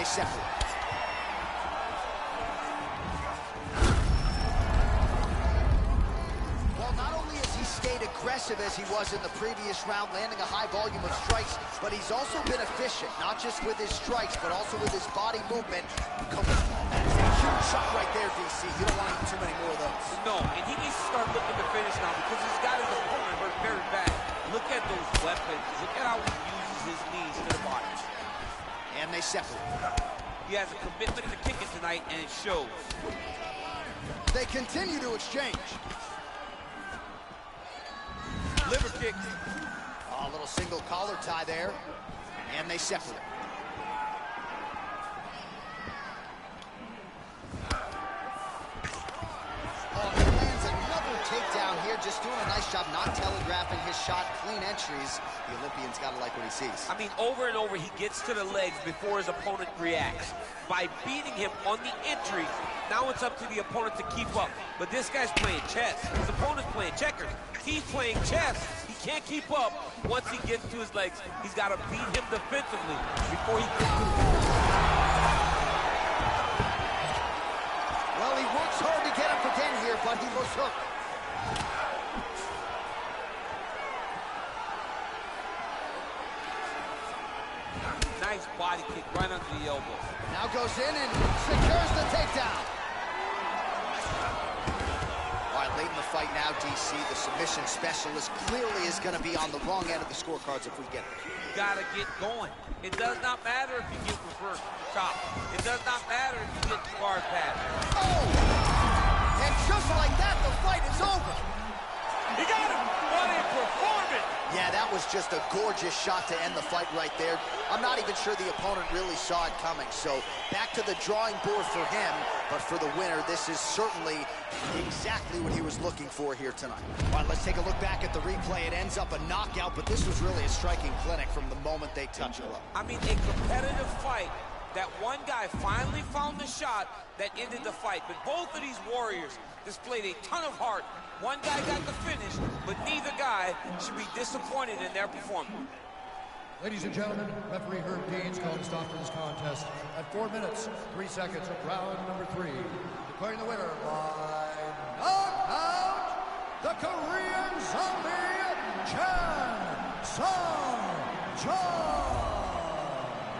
Separate. Well, not only has he stayed aggressive as he was in the previous round, landing a high volume of strikes, but he's also been efficient, not just with his strikes, but also with his body movement. Come on, that's a huge shot right there, DC. You don't want to eat too many more of those. No, and he needs to start looking to finish now because he's got his opponent hurt very bad. Look at those weapons. Look at how he uses his knees to the body. And they separate. He has a commitment to kicking tonight, and it shows. They continue to exchange. Liver kick. Oh, a little single collar tie there. And they separate. Oh, he lands another takedown here, just doing a nice job not telegraphing his shot. Clean entries. The Olympian's got to like what he sees. I mean, over and over, he gets to the legs before his opponent reacts. By beating him on the entry, now it's up to the opponent to keep up. But this guy's playing chess. His opponent's playing checkers. He's playing chess. He can't keep up once he gets to his legs. He's got to beat him defensively before he gets to the... Well, he works hard to get up again here, but he was hooked. Nice body kick right under the elbow. Now goes in and secures the takedown. All right, late in the fight now, DC, the submission specialist clearly is going to be on the wrong end of the scorecards if we get there. You got to get going. It does not matter if you get reversed chop. It does not matter if you get guard pass. Oh! And just like that, the fight is over. He got him. What a performance. Yeah, that was just a gorgeous shot to end the fight right there. I'm not even sure the opponent really saw it coming. So back to the drawing board for him. But for the winner, this is certainly exactly what he was looking for here tonight. All right, let's take a look back at the replay. It ends up a knockout, but this was really a striking clinic from the moment they touched it. I mean, a competitive fight. That one guy finally found the shot that ended the fight. But both of these warriors displayed a ton of heart. One guy got the finish, but neither guy should be disappointed in their performance. Ladies and gentlemen, referee Herb Dean's called a stop to this contest at 4 minutes, 3 seconds of round number 3. Declaring the winner by knockout, the Korean Zombie, Chan Sung-Jung.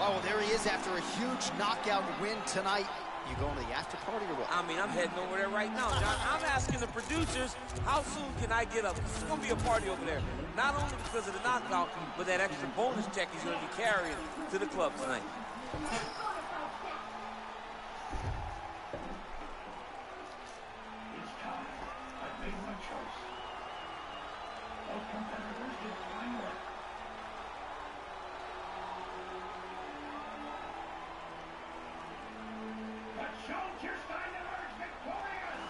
Oh, there he is after a huge knockout win tonight. You going to the after party or what? I mean, I'm heading over there right now, John. I'm asking the producers, how soon can I get up? There's going to be a party over there. Not only because of the knockout, but that extra bonus check he's going to be carrying to the club tonight. It's time. I've made my choice. All competitors get fine work. But Schultz-Kirstein emerged victorious!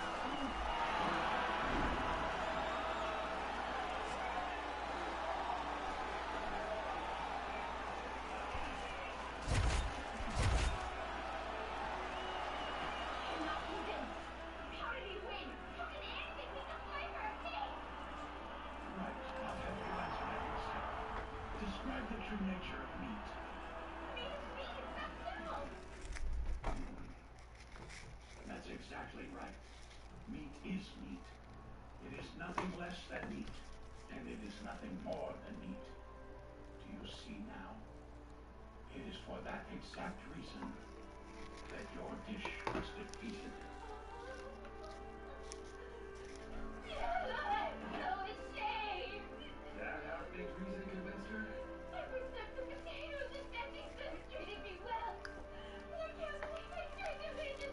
Describe the true nature of meat. That's exactly right. Meat is meat. It is nothing less than meat, and it is nothing more than meat. Do you see now? It is for that exact reason that your dish was defeated. That how big reason convinced her? Treated me well. I can't believe I turned him into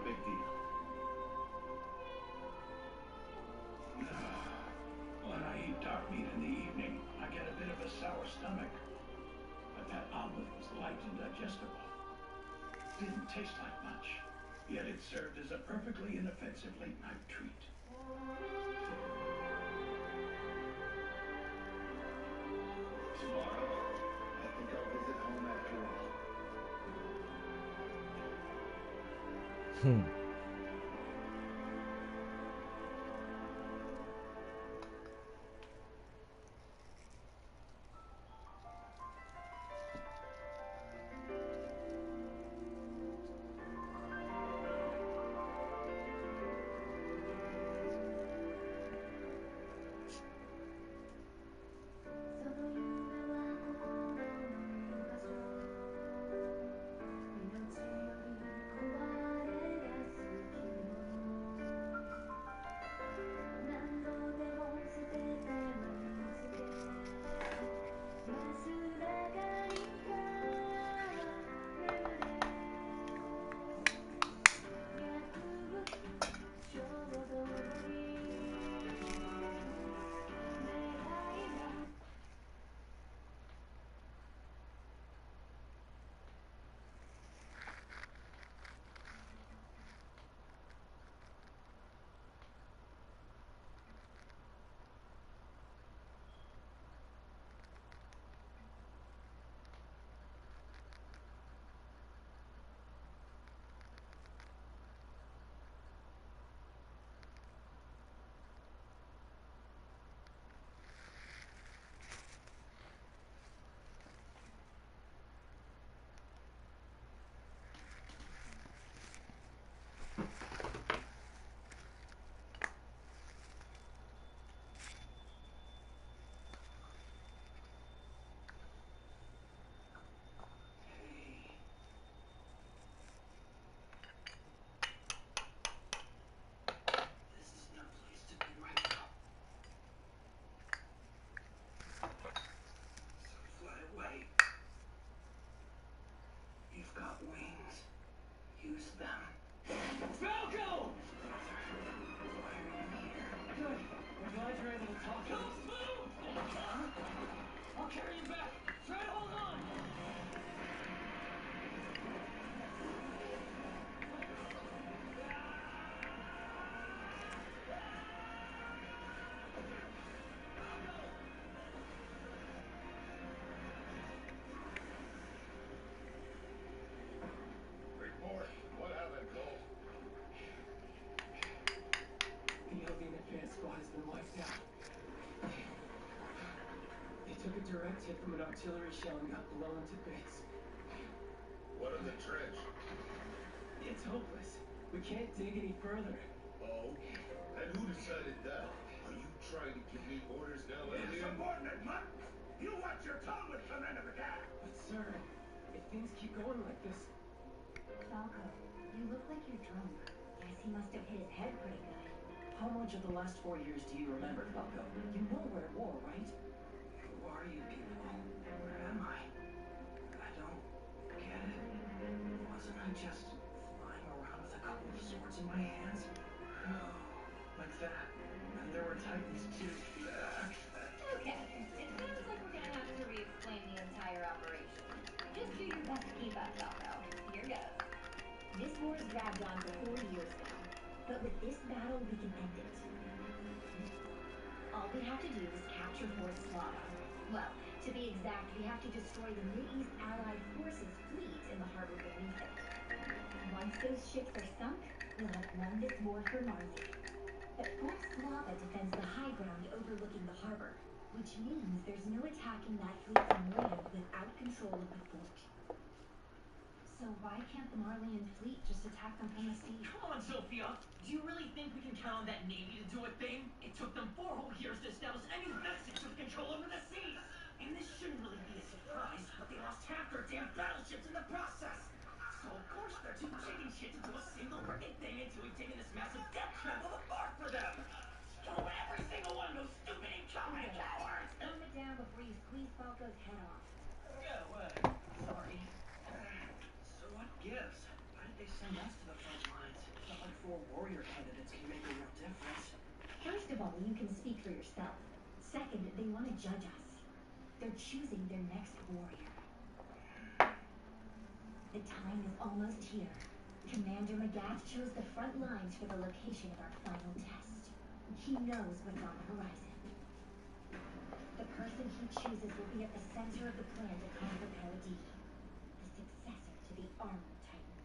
big deal. When I eat dark meat in the evening, I get a bit of a sour stomach. But that omelet was light and digestible. Didn't taste like much, yet it served as a perfectly inoffensive late-night treat. Tomorrow, I think I'll visit home after all. This is no place to be right now. So fly away. You've got wings. Use them. Falco! Why are you here? Good. I'm glad you're able to talk to me. Move! I'll carry you back. Try to hold on. Report. What happened, Cole? The alien advance squad has been wiped out. They took a direct hit from an artillery shell and got blown to bits. What of the trench? It's hopeless. We can't dig any further. Oh? And who decided that? Are you trying to give me orders now, alien? Insubordinate mutt! You watch your tongue with Commander McGann! But sir, if things keep going like this... Falco, you look like you're drunk. Guess he must have hit his head pretty good. How much of the last 4 years do you remember, Falco? You know we're at war, right? Who are you people? Where am I? I don't get it. Wasn't I just flying around with a couple of swords in my hands? No, like that. And there were titans too. Okay, it sounds like we're gonna have to re-explain the entire operation. Just do your best to keep up, Falco. Here goes. This war's dragged on for 4 years now, but with this battle we can end it. All we have to do is capture Fort Slava. Well, to be exact, we have to destroy the Mideast Allied Forces fleet in the harbor beneath it. Once those ships are sunk, we'll have won this war for Marley. But Fort Slava defends the high ground overlooking the harbor, which means there's no attacking that fleet from land without control of the fort. So why can't the Marleyan fleet just attack them from the sea? Come on, Sophia. Do you really think we can count on that navy to do a thing? It took them 4 whole years to establish any vestige of control over the seas. And this shouldn't really be a surprise, but they lost half their damn battleships in the process. So of course they're too chicken shit to do a single freaking thing until we've taken this massive death trap of a bar for them. Throw every single one of those stupid incompetent cowards. Calm it down before you squeeze Falco's head off. Go away. Sorry. So what gives? Why did they send us to the front lines? you can speak for yourself. Second, they want to judge us. They're choosing their next warrior. The time is almost here. Commander McGath chose the front lines for the location of our final test. He knows what's on the horizon. The person he chooses will be at the center of the plan to conquer Paradis, the successor to the Armored Titan.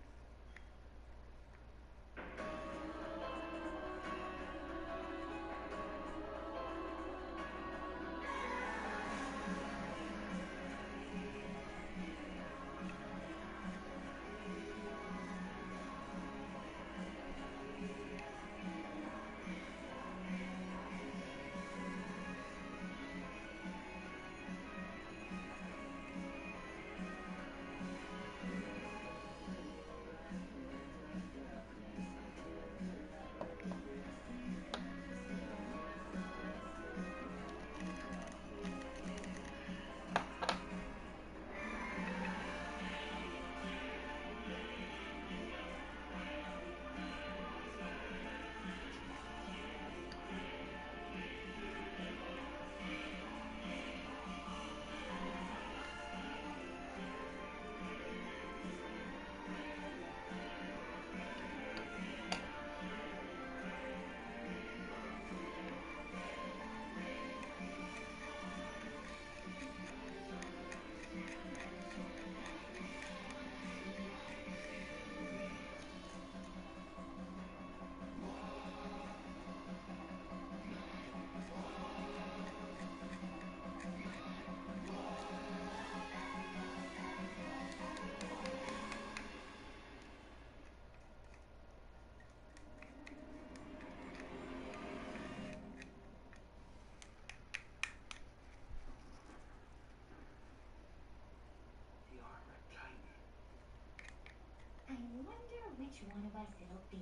I wonder which one of us it'll be.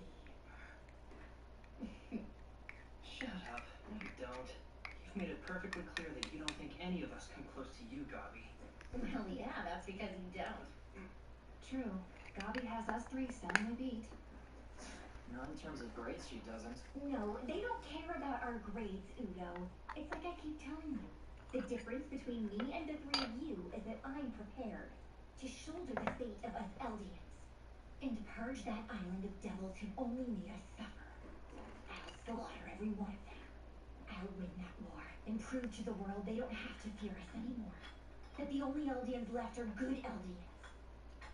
Shut up. No, you don't. You've made it perfectly clear that you don't think any of us come close to you, Gabi. Well, yeah, that's because you don't. True. Gabi has us three soundly beat. Not in terms of grades, she doesn't. No, they don't care about our grades, Udo. It's like I keep telling you. The difference between me and the three of you is that I'm prepared to shoulder the fate of us Eldians. And to purge that island of devils who only made us suffer. I'll slaughter every one of them. I'll win that war and prove to the world they don't have to fear us anymore. That the only Eldians left are good Eldians.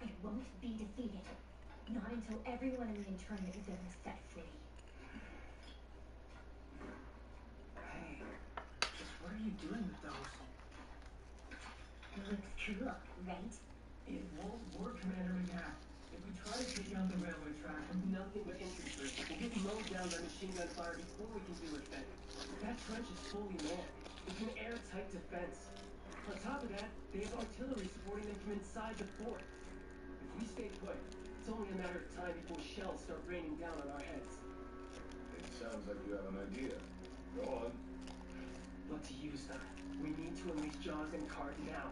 I won't be defeated. Not until everyone in the internment has been set free. Hey, just what are you doing with those? Looks cool, right? It won't work, Commander McGath. If we try to take out the railway track with nothing but infantry, we'll get mowed down by machine gun fire before we can do a thing. That trench is fully manned. It's an airtight defense. On top of that, they have artillery supporting them from inside the fort. If we stay put, it's only a matter of time before shells start raining down on our heads. It sounds like you have an idea. Go on. Look to you, sir. We need to unleash Jaws and Card now.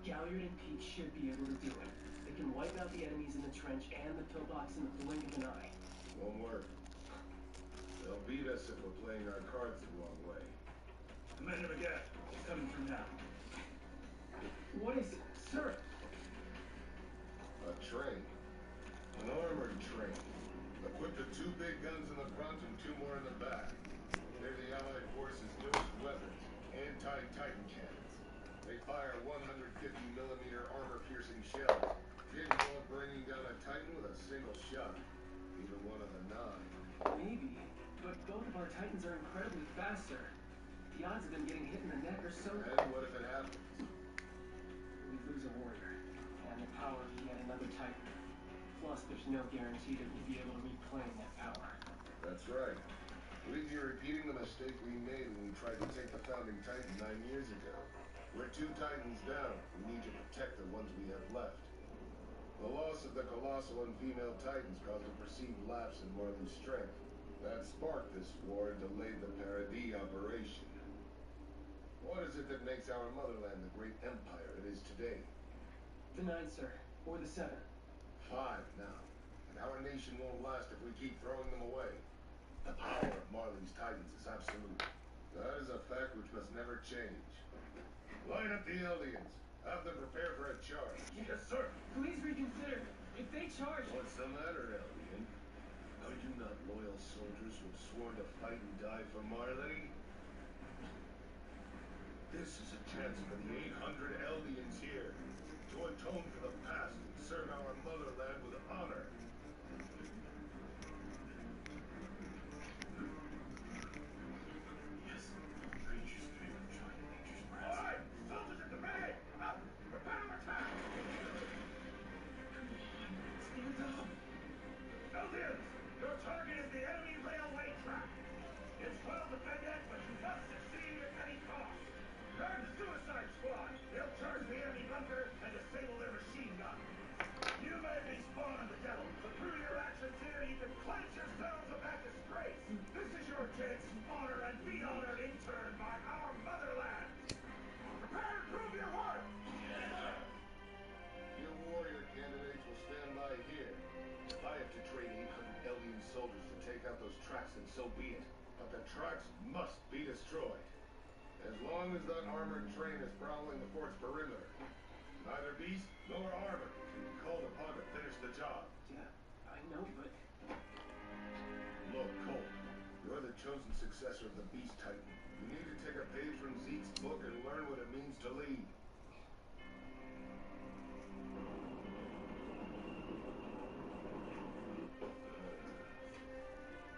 Galliard and Peak should be able to do it. They can wipe out the enemies in the trench and the pillbox in the blink of an eye. Won't work. They'll beat us if we're playing our cards the wrong way. Commander McGath, it's coming from now. What is it, sir? A train. An armored train. Equipped with 2 big guns in the front and 2 more in the back. They're the Allied forces' newest weapons. Anti-Titan cannons. They fire 150mm armor-piercing shells, capable of bringing down a Titan with a single shot. Even one of the 9. Maybe, but both of our Titans are incredibly fast, sir. The odds of them getting hit in the neck are so... And what if it happens? We lose a warrior, and the power of yet another Titan. Plus, there's no guarantee that we'll be able to reclaim that power. That's right. We'd be repeating the mistake we made when we tried to take the founding Titan 9 years ago. We're 2 Titans down. We need to protect the ones we have left. The loss of the colossal and female Titans caused a perceived lapse in Marley's strength. That sparked this war and delayed the Paradis operation. What is it that makes our motherland the great empire it is today? The 9, sir. Or the 7. 5 now. And our nation won't last if we keep throwing them away. The power of Marley's Titans is absolute. That is a fact which must never change. Line up the Eldians. Have them prepare for a charge. Yes, sir. Please reconsider. If they charge... What's the matter, Eldian? Are you not loyal soldiers who have sworn to fight and die for Marley? This is a chance for the 800 Eldians here to atone for the past and serve our motherland with honor. Yes. Rangers 3 will join the Rangers brass. All right, soldiers at the ready. Up, prepare to attack. Stand up. Eldians, your target is the enemy railway track. It's well defended, but you must succeed at any cost. Guard the suicide squad. They'll charge the enemy bunker and disable their machine gun. You may be spawn of the devil, but through your actions here, you can cleanse yourselves of that disgrace. This is your chance to honor and be honored in turn by our motherland. Prepare to prove your worth. Your warrior candidates will stand by here. If I have to train 800 Eldian soldiers to take out those tracks, then so be it. But the tracks must be destroyed. As long as that armored train is prowling the fort's perimeter, neither beast nor armor can be called upon to finish the job. Yeah, I know, but... Look, Colt, you're the chosen successor of the Beast Titan. You need to take a page from Zeke's book and learn what it means to lead.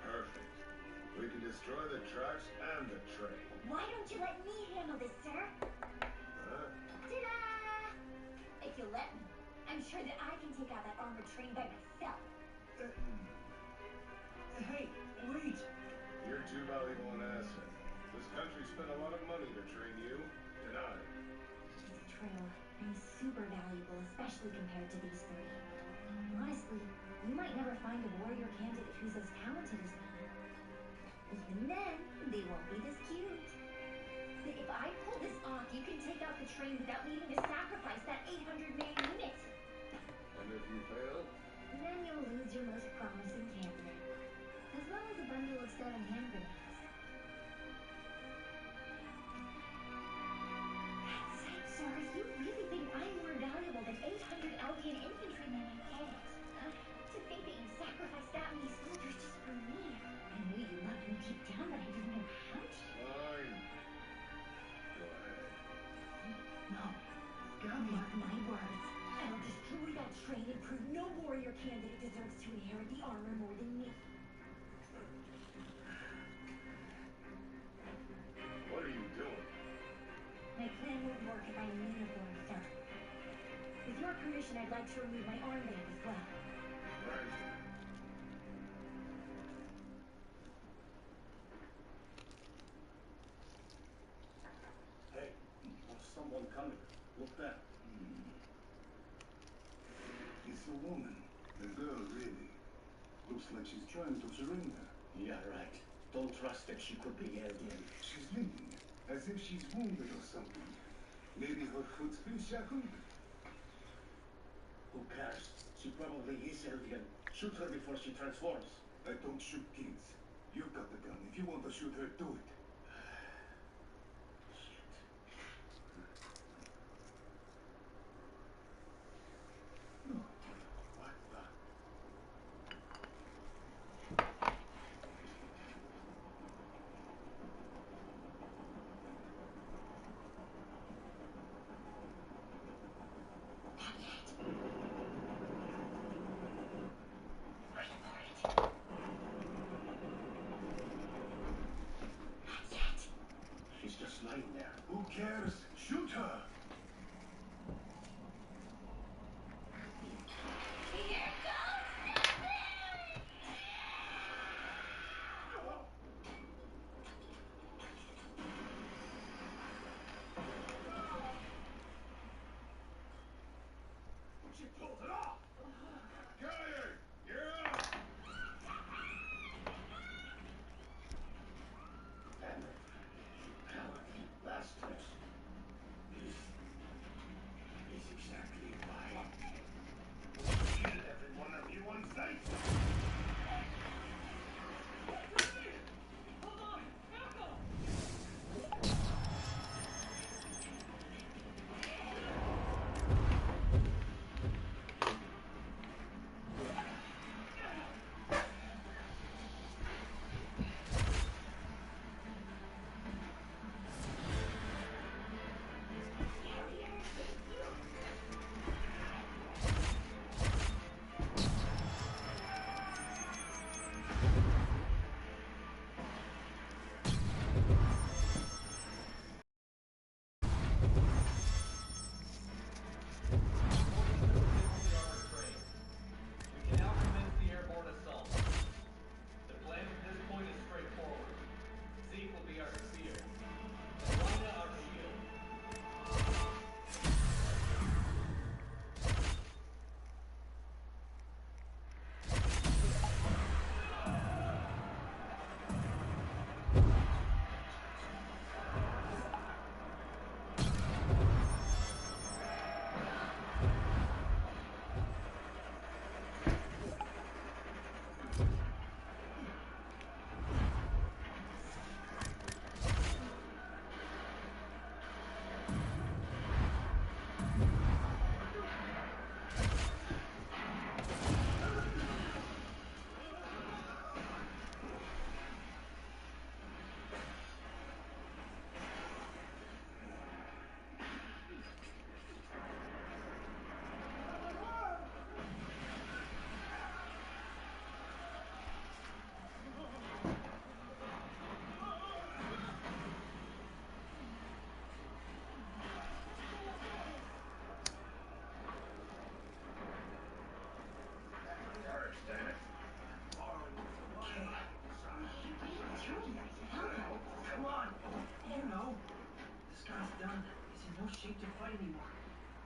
Perfect. We can destroy the tracks and the train. Why don't you let me handle this, sir? Huh? Ta-da! If you let me, I'm sure that I can take out that armored train by myself. Hey, wait! You're too valuable an asset. This country spent a lot of money to train you. Denied. It's true. I'm super valuable, especially compared to these three. Honestly, you might never find a warrior candidate who's as talented as me. Even then, they won't be this cute. But if I pull this off, you can take out the train without needing to sacrifice that 800-man unit. And if you fail? Then you'll lose your most promising candidate, as well as a bundle of 7 hand grenades. That's it, sir. If you really think I'm more valuable than 800 Eldian infantrymen, I get it. To think that you sacrificed that many soldiers just for me. I knew you loved me deep down, but I didn't know how to. Fine. Go ahead. No. Mark my words. I'll destroy that train and prove no warrior candidate deserves to inherit the armor more than me. What are you doing? My plan won't work if I'm in uniform, sir. With your permission, I'd like to remove my armband as well. Right. Hey, there's someone coming. Look back. It's a woman. A girl, really. Looks like she's trying to surrender. Yeah, right. Don't trust that she could be Eldian. She's leaning, as if she's wounded or something. Maybe her foot's been shackled? Who cares? She probably is Eldian. Shoot her before she transforms. I don't shoot kids. You've got the gun. If you want to shoot her, do it. She's just lying there. Who cares? Shoot her! Here goes nothing! She pulled it off! Geier! You're up! Damn it. Cowardly bastards. This is exactly why. Kill every one of you on sight!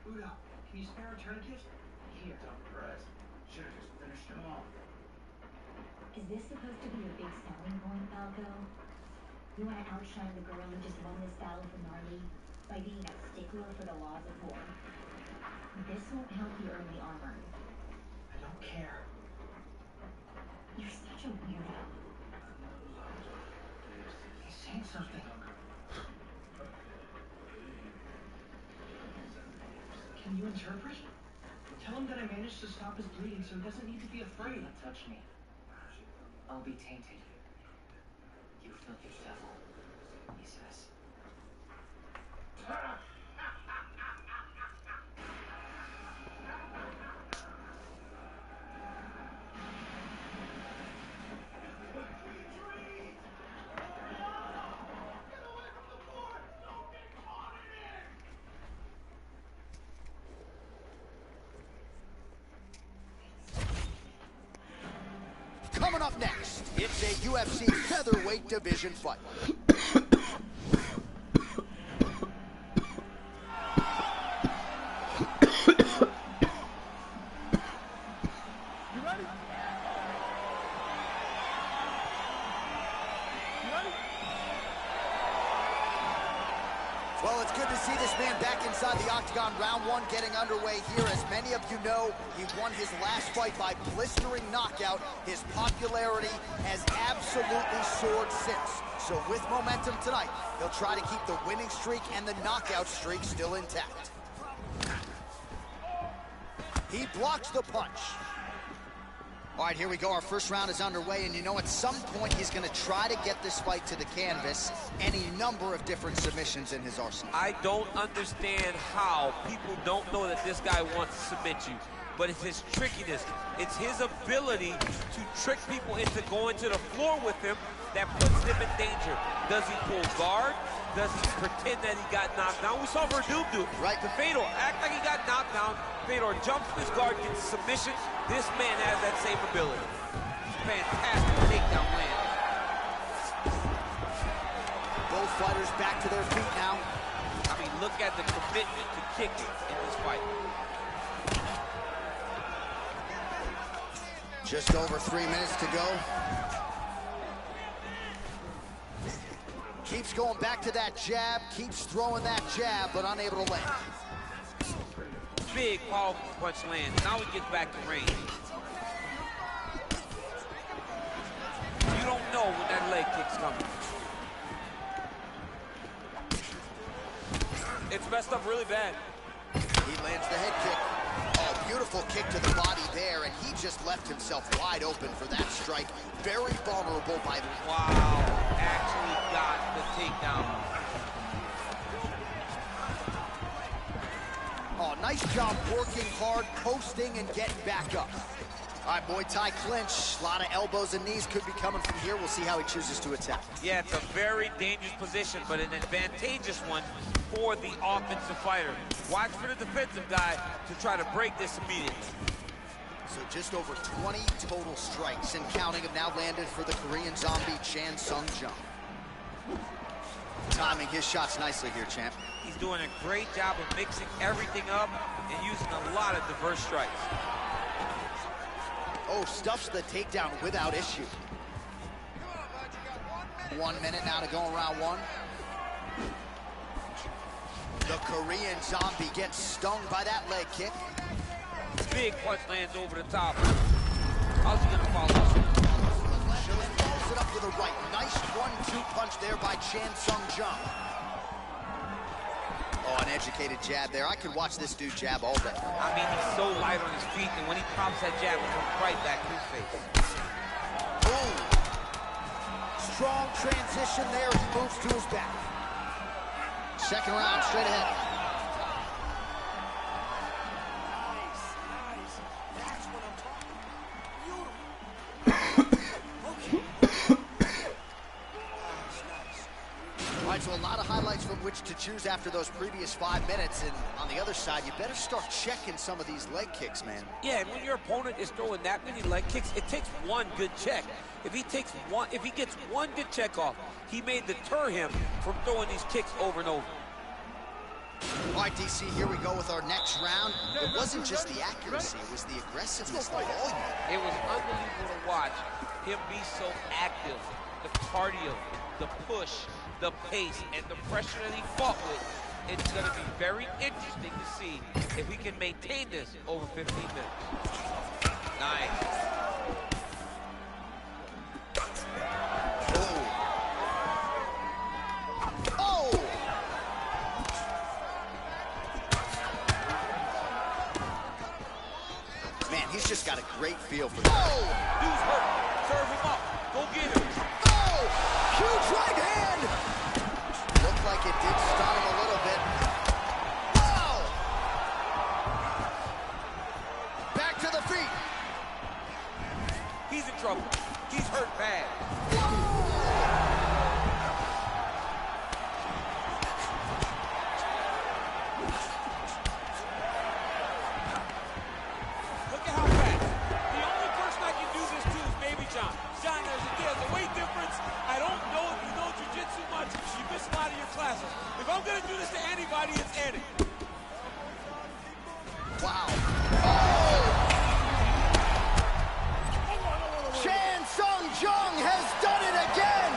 Udo, can you spare a tourniquet? Here. Dumb prize. Should've just finished him off. Is this supposed to be your big selling point, Falco? You want to outshine the girl who just won this battle for Gnarly by being a stickler for the laws of war? This won't help you earn the armor. I don't care. You're such a weirdo. He's saying something. Can you interpret? Tell him that I managed to stop his bleeding so he doesn't need to be afraid. Don't touch me. I'll be tainted. You filthy devil, he says. Coming up next, it's a UFC featherweight division fight. You ready? Well, it's good to see this man back inside the octagon. Round one getting underway here. As many of you know, he won his last fight by blistering knockout. His popularity has absolutely soared since. So with momentum tonight, he'll try to keep the winning streak and the knockout streak still intact. He blocks the punch. All right, here we go. Our first round is underway, and you know at some point he's going to try to get this fight to the canvas. Any number of different submissions in his arsenal. I don't understand how people don't know that this guy wants to submit you. But it's his trickiness. It's his ability to trick people into going to the floor with him that puts him in danger. Does he pull guard? Does he pretend that he got knocked down? We saw Verdum do it. Right. But Fedor act like he got knocked down. Fedor jumps to his guard, gets a submission. This man has that same ability. Fantastic takedown land. Both fighters back to their feet now. I mean, look at the commitment to kicking in this fight. Just over 3 minutes to go. Keeps going back to that jab, keeps throwing that jab, but unable to land. Big, powerful punch lands. Now he gets back to range. You don't know when that leg kick's coming. It's messed up really bad. He lands the head kick. Oh, beautiful kick to the body there, and he just left himself wide open for that strike. Very vulnerable by the... Wow, actually got the takedown. Oh, nice job working hard, posting, and getting back up. All right, Muay Thai clinch. A lot of elbows and knees could be coming from here. We'll see how he chooses to attack. Yeah, it's a very dangerous position, but an advantageous one for the offensive fighter. Watch for the defensive guy to try to break this immediately. So just over 20 total strikes, and counting have now landed for the Korean zombie Chan Sung Jung. Timing his shots nicely here, champ. He's doing a great job of mixing everything up and using a lot of diverse strikes. Oh, stuffs the takedown without issue. 1 minute now to go in round one. The Korean zombie gets stung by that leg kick. Big punch lands over the top. How's he gonna follow up? Follows it up with a right. Nice 1-2 punch there by Chan Sung Jung. Oh, an educated jab there. I could watch this dude jab all day. I mean, he's so light on his feet, and when he pops that jab, it comes right back to his face. Boom. Strong transition there. He moves to his back. Second round, straight ahead. Nice, nice. That's what I'm talking about. Beautiful. Okay. Nice, nice. All right, so a lot of highlights from which to choose after those previous 5 minutes. And on the other side, you better start checking some of these leg kicks, man. Yeah, and when your opponent is throwing that many leg kicks, it takes one good check. If he gets one good check off, he may deter him from throwing these kicks over and over. All right, DC, here we go with our next round. It wasn't just the accuracy, it was the aggressiveness, the volume. It was unbelievable to watch him be so active. The cardio, the push, the pace, and the pressure that he fought with. It's going to be very interesting to see if we can maintain this over 15 minutes. Nice. He's just got a great feel for that. Oh! Dude's hurt. Serve him up. Go get him. Oh! Huge right hand! Looked like it did stun him a little bit. Wow! Back to the feet. He's in trouble. He's hurt bad. If I'm gonna do this to anybody, it's Eddie. Wow. Oh! Chan Sung Jung has done it again!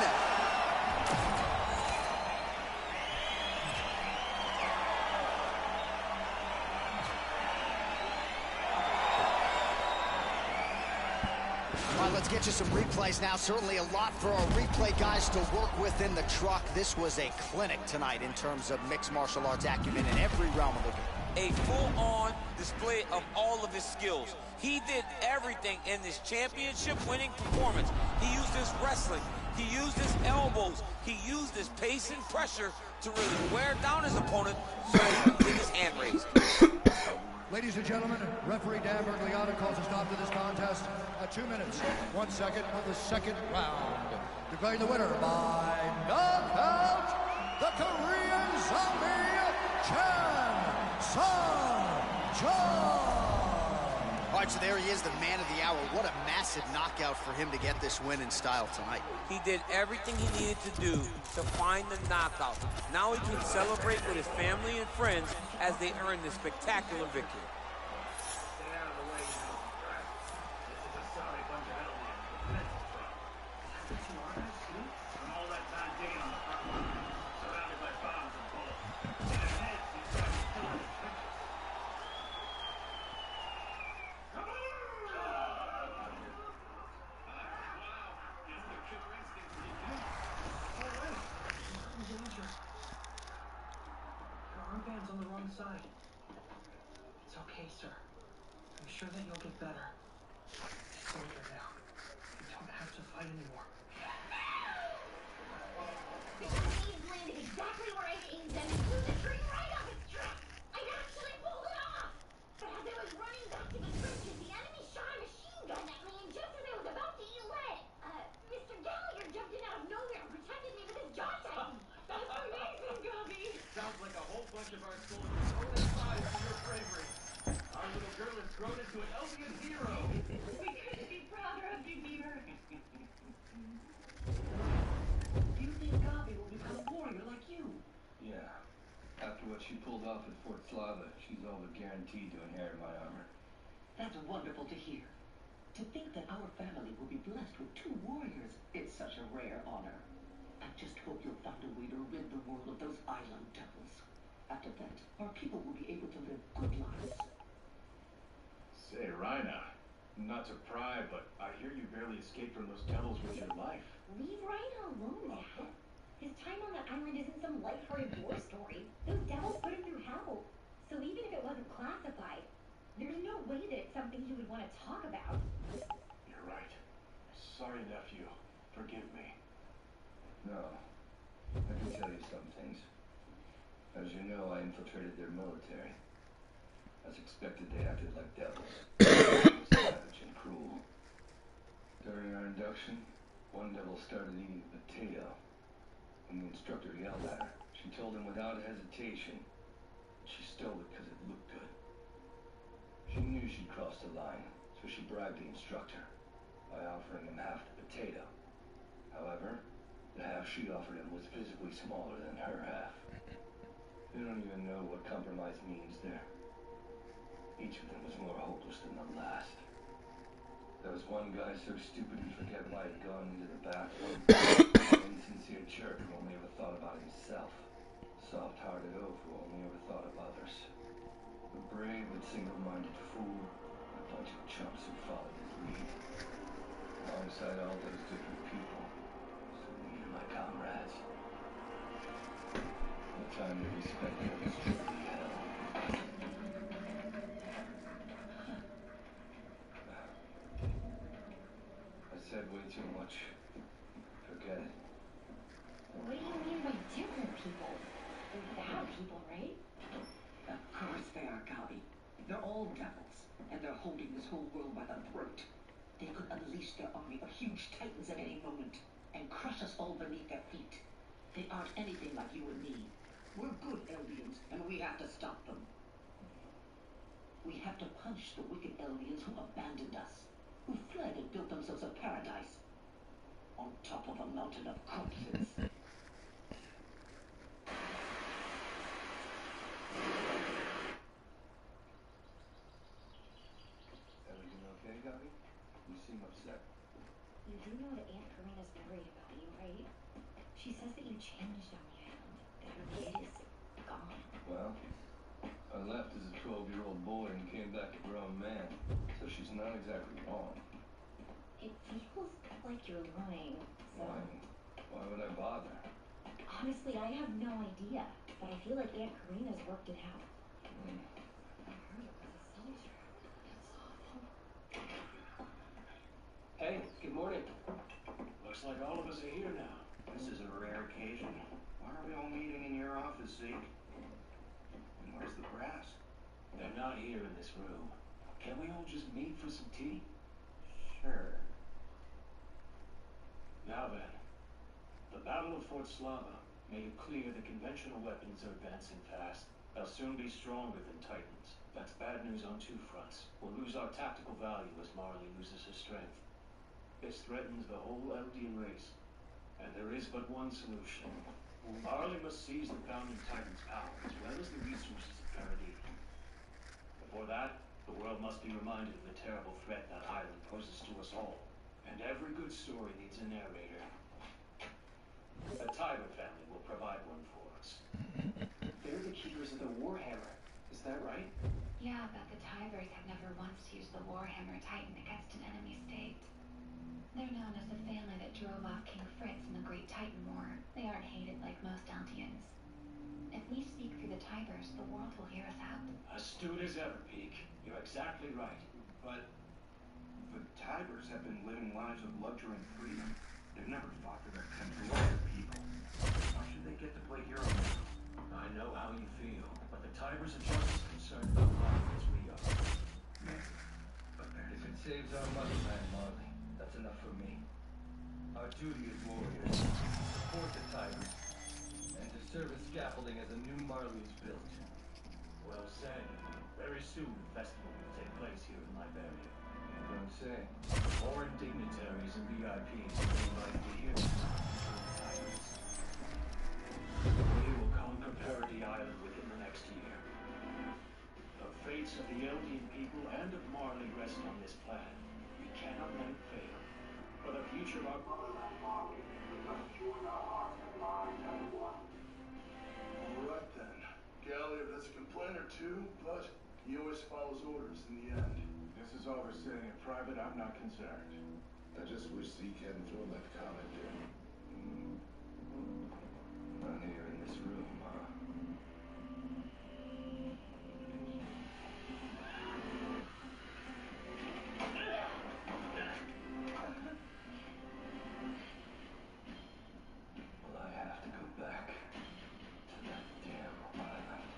All right, let's get you some replays now. Certainly a lot for our replay guys to work with in the truck. This was a clinic tonight in terms of mixed martial arts acumen in every realm of the game. A full-on display of all of his skills. He did everything in this championship-winning performance. He used his wrestling. He used his elbows. He used his pace and pressure to really wear down his opponent so that he could get his hand raised. Ladies and gentlemen, referee Dan Bergliata calls a stop to this contest at 2 minutes, 1 second of the second round. Declaring the winner by knockout, the Korean Zombie, Chan Sung Jung. All right, so there he is, the man of the hour. What a massive knockout for him to get this win in style tonight. He did everything he needed to do to find the knockout. Now he can celebrate with his family and friends as they earn this spectacular victory. Stay out of the way, you know. This is a sorry bunch of elephants. From all that time digging on the front line, surrounded by bombs and bullets. In their heads, these guys are still in the trenches. Come on! Armband's on the wrong side. It's okay, sir. I'm sure that you'll get better. It's over now. You don't have to fight anymore. The grenades landed exactly where I aimed them and blew the tree right off its track. I actually pulled it off! But as I was running back to the trenches, the enemy shot a machine gun at me, and just as I was about to eat lead, Mr. Gallagher jumped in out of nowhere and protected me with his jaw tightened. That's amazing, Gubby! Sounds like a whole bunch of our soldiers coincide for your bravery. Our little girl has grown into an Elvian hero. We couldn't be prouder of you, Beaver. Do you think Gabi will become a warrior like you? Yeah. After what she pulled off at Fort Slava, she's all but guaranteed to inherit my armor. That's wonderful to hear. To think that our family will be blessed with two warriors, it's such a rare honor. I just hope you'll find a way to rid the world of those island devils. After that, our people will be able to live good lives. Say, Rhina, not to pry, but I hear you barely escaped from those devils with your life. Leave Ryan alone, Dad. His time on that island isn't some lighthearted war story. Those devils put him through hell. So even if it wasn't classified, there's no way that it's something he would want to talk about. You're right. Sorry, nephew. Forgive me. No. I can tell you some things. As you know, I infiltrated their military. As expected, they acted like devils. Savage and cruel. During our induction, one devil started eating a potato. When the instructor yelled at her, she told him without hesitation that she stole it because it looked good. She knew she'd crossed the line, so she bribed the instructor by offering him half the potato. However, the half she offered him was physically smaller than her half. They don't even know what compromise means there. Each of them was more hopeless than the last. There was one guy so stupid he'd forget why he'd gone into the bathroom. An insincere jerk who only ever thought about himself. Soft-hearted oaf who only ever thought of others. A brave but single-minded fool. A bunch of chumps who followed his lead. Alongside all those different people, stood me and my comrades. The time that we spent there was truly hell. I said way too much. Forget it. What do you mean by different people? They're bad people, right? Of course they are, Gabi. They're all devils, and they're holding this whole world by the throat. They could unleash their army of huge titans at any moment, and crush us all beneath their feet. They aren't anything like you and me. We're good Eldians, and we have to stop them. We have to punish the wicked Eldians who abandoned us, who fled and built themselves a paradise on top of a mountain of corpses. Everything okay, Gabi? You seem upset. You do know that Aunt Karina's worried about you, right? She says that you changed on the island, that your kid is gone. Well, I left as a 12-year-old boy and came back a grown man, so she's not exactly wrong. It feels like you're lying, so... Why would I bother? Honestly, I have no idea, but I feel like Aunt Karina's worked it out. I heard it was a soldier. That's awful. Hey, good morning. Looks like all of us are here now. This is a rare occasion. Why are we all meeting in your office, Zeke? And where's the brass? They're not here in this room. Can we all just meet for some tea? Sure. Now then, the Battle of Fort Slava made it clear that conventional weapons are advancing fast. They'll soon be stronger than Titans. That's bad news on two fronts. We'll lose our tactical value as Marley loses her strength. This threatens the whole Eldian race. And there is but one solution. Marley must seize the founding Titan's power, as well as the resources of Paradis. Before that, the world must be reminded of the terrible threat that island poses to us all. And every good story needs a narrator. The Tiber family will provide one for us. They're the keepers of the Warhammer. Is that right? Yeah, but the Tigers have never once used the Warhammer Titan against an enemy state. They're known as the family that drove off King Fritz in the Great Titan War. They aren't hated like most Eldians. If we speak through the Tigers, the world will hear us out. Astute as ever, Peak. You're exactly right. But the Tigers have been living lives of luxury and freedom. They've never fought for their country or their people. Why should they get to play hero? I know how you feel, but the Tigers are just as concerned about Marley as we are. But if it saves our motherland, Marley, that's enough for me. Our duty as warriors, to support the Tigers, and to serve as scaffolding as a new Marley is built. Well said. Very soon, the festival will take place here in Liberia. You don't say. Foreign dignitaries and VIPs will be invited to hear the Tigers. We will conquer Paradis Island within the next year. The fates of the Eldian people and of Marley rest on this plan. We cannot let it fail. For the future of our motherland, Marley, we must join our hearts and minds as one. All right then. Galliard has a complaint or two, but he always follows orders in the end. This is all we're saying in private. I'm not concerned. I just wish Zeke hadn't thrown that comment in. Not here in this room, huh? Well, I have to go back to that damn island.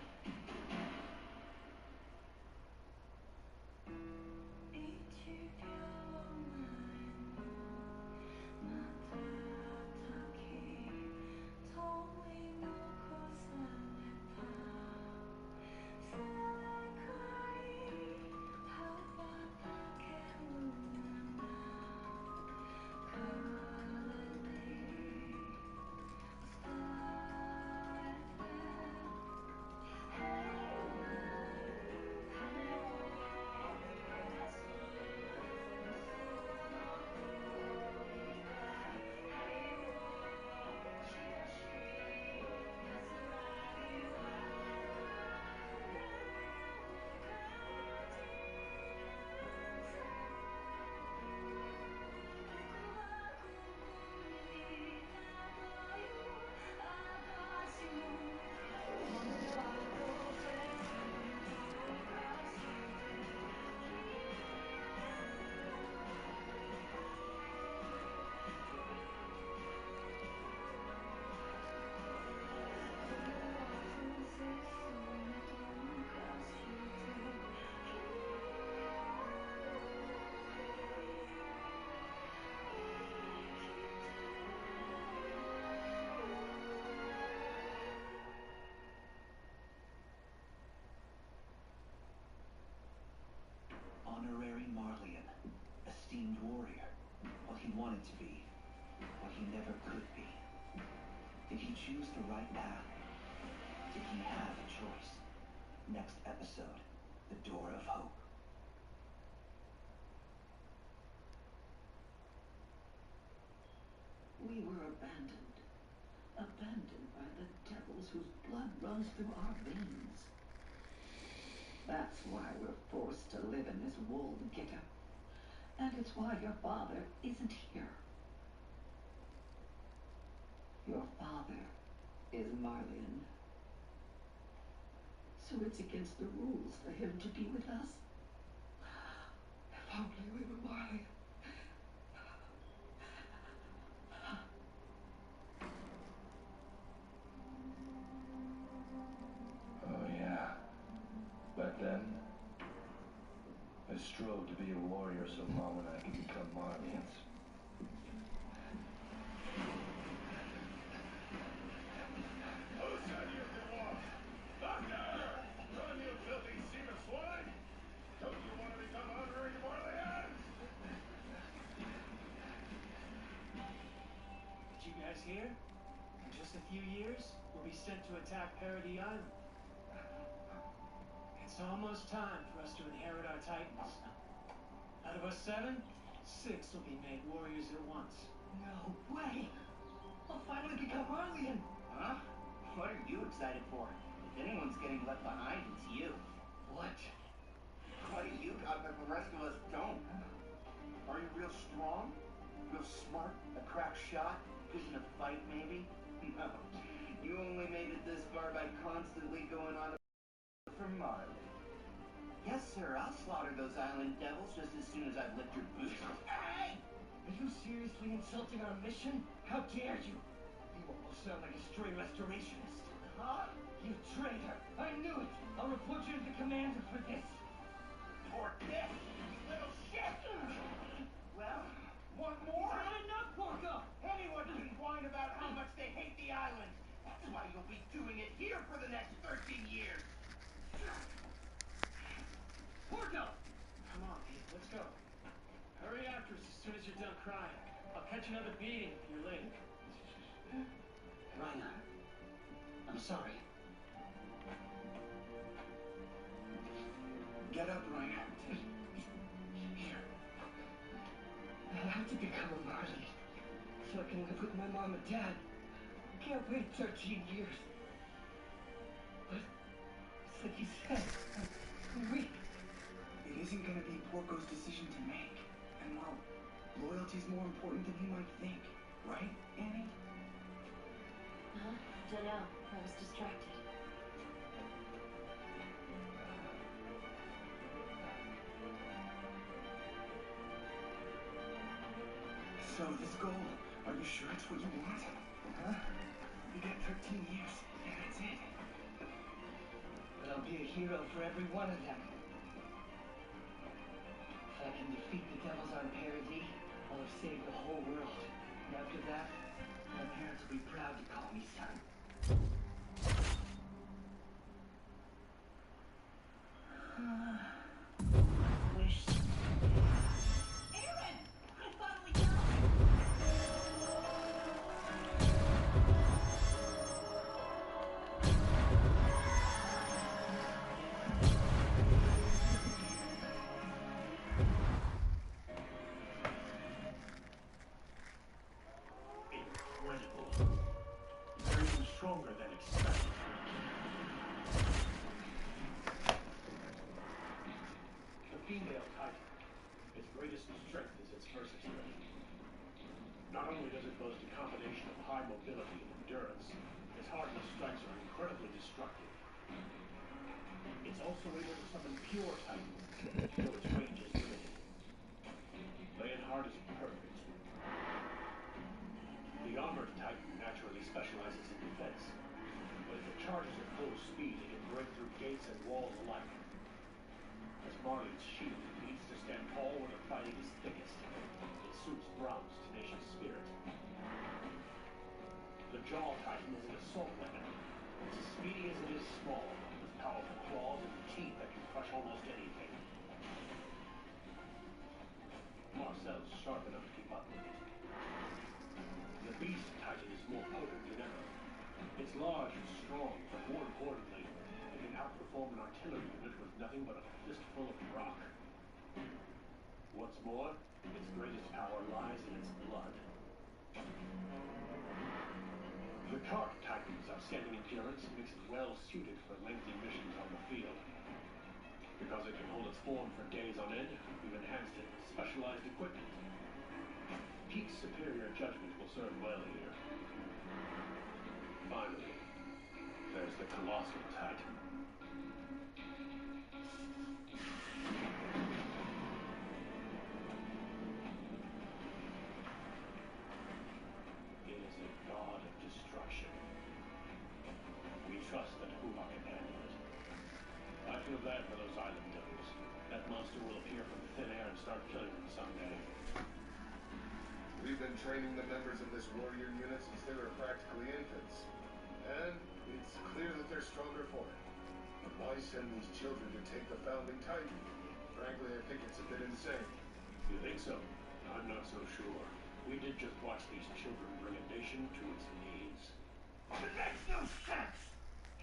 wanted to be, what he never could be? Did he choose the right path? Did he have a choice? Next episode, The Door of Hope. We were abandoned. Abandoned by the devils whose blood runs through our veins. That's why we're forced to live in this walled ghetto. And it's why your father isn't here. Your father is Marlian. So it's against the rules for him to be with us. If only we were Marlian. Oh yeah. Back then, I strove to be a warrior so Mom and I could become Marlians. Who said you could walk? Doctor! Run, you filthy semen swine! Don't you want to become honorary Marlians? Did you guys hear? In just a few years, we'll be sent to attack Parody Island. It's almost time for us to inherit our Titans. Out of us 7, 6 will be made warriors at once. No way! I'll finally become Marlian! Huh? What are you excited for? If anyone's getting left behind, it's you. What? What do you got that the rest of us don't? Are you real strong? Real smart? A crack shot? Good in a fight, maybe? No. You only made it this far by constantly going on for Marley. Yes, sir, I'll slaughter those island devils just as soon as I've licked your boots. Hey! Are you seriously insulting our mission? How dare you? You almost sound like a stray restorationist. Huh? You traitor! I knew it! I'll report you to the commander for this. For this, you little shit! Well, one more? Not enough, Porco! Anyone can whine about how much they hate the island. That's why you'll be doing it here for the next 13 years. Porco! Come on, Pete, let's go. Hurry after us as soon as you're done crying. I'll catch another beating if you're late. Rhina, I'm sorry. Get up, Rhina. Here. I have to become a Marley so I can live with my mom and dad. I can't wait 13 years. But it's like you said, I'm weak. It isn't gonna be Porco's decision to make. And while loyalty's more important than you might think, right, Annie? Don't know. I was distracted. So this goal, are you sure it's what you want? Huh? You got 13 years, and that's it. But I'll be a hero for every one of them. If I can defeat the devils on Paradis, I'll have saved the whole world. And after that, my parents will be proud to call me son. Wish. Aaron! I finally got it! Incredible. They're even stronger than expected. The female Titan, its greatest strength is its versatility. Not only does it boast a combination of high mobility and endurance, its hardened strikes are incredibly destructive. It's also able to summon pure Titans, though its range is limited. Leonhard is perfect. The armored Titan naturally specializes in defense, but if it charges at full speed, it can break through gates and walls alike. As Marlian's shield, it needs to stand tall when the fighting is thickest. It suits Brahm's tenacious spirit. The Jaw Titan is an assault weapon. It's as speedy as it is small, with powerful claws and teeth that can crush almost anything. Marcel's sharp enough to keep up with it. It's large and strong, but more importantly, it can outperform an artillery unit with nothing but a fistful of rock. What's more, its greatest power lies in its blood. The Cart Titan's outstanding appearance makes it well suited for lengthy missions on the field. Because it can hold its form for days on end, we've enhanced it with specialized equipment. Pete's superior judgment will serve well here. Finally, there's the Colossal Titan. It is a god of destruction. We trust that Huma can handle it. I feel bad for those island devils. That monster will appear from thin air and start killing them someday. We've been training the members of this warrior unit since they were practically infants. And it's clear that they're stronger for it. But why send these children to take the founding Titan? Frankly, I think it's a bit insane. You think so? I'm not so sure. We did just watch these children bring a nation to its knees. It makes no sense!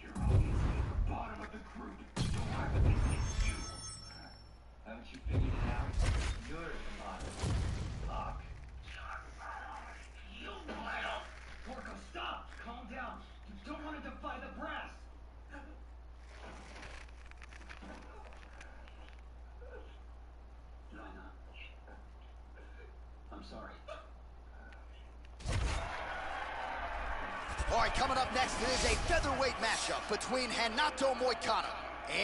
You're obviously at the bottom of the group, so why would they pick you? Haven't you figured it out? You're at the bottom. Fuck. You little... Porco, stop! Calm down. You don't want to defy the brass! Lina. I'm sorry. All right, coming up next is a featherweight matchup between Hanato Moicano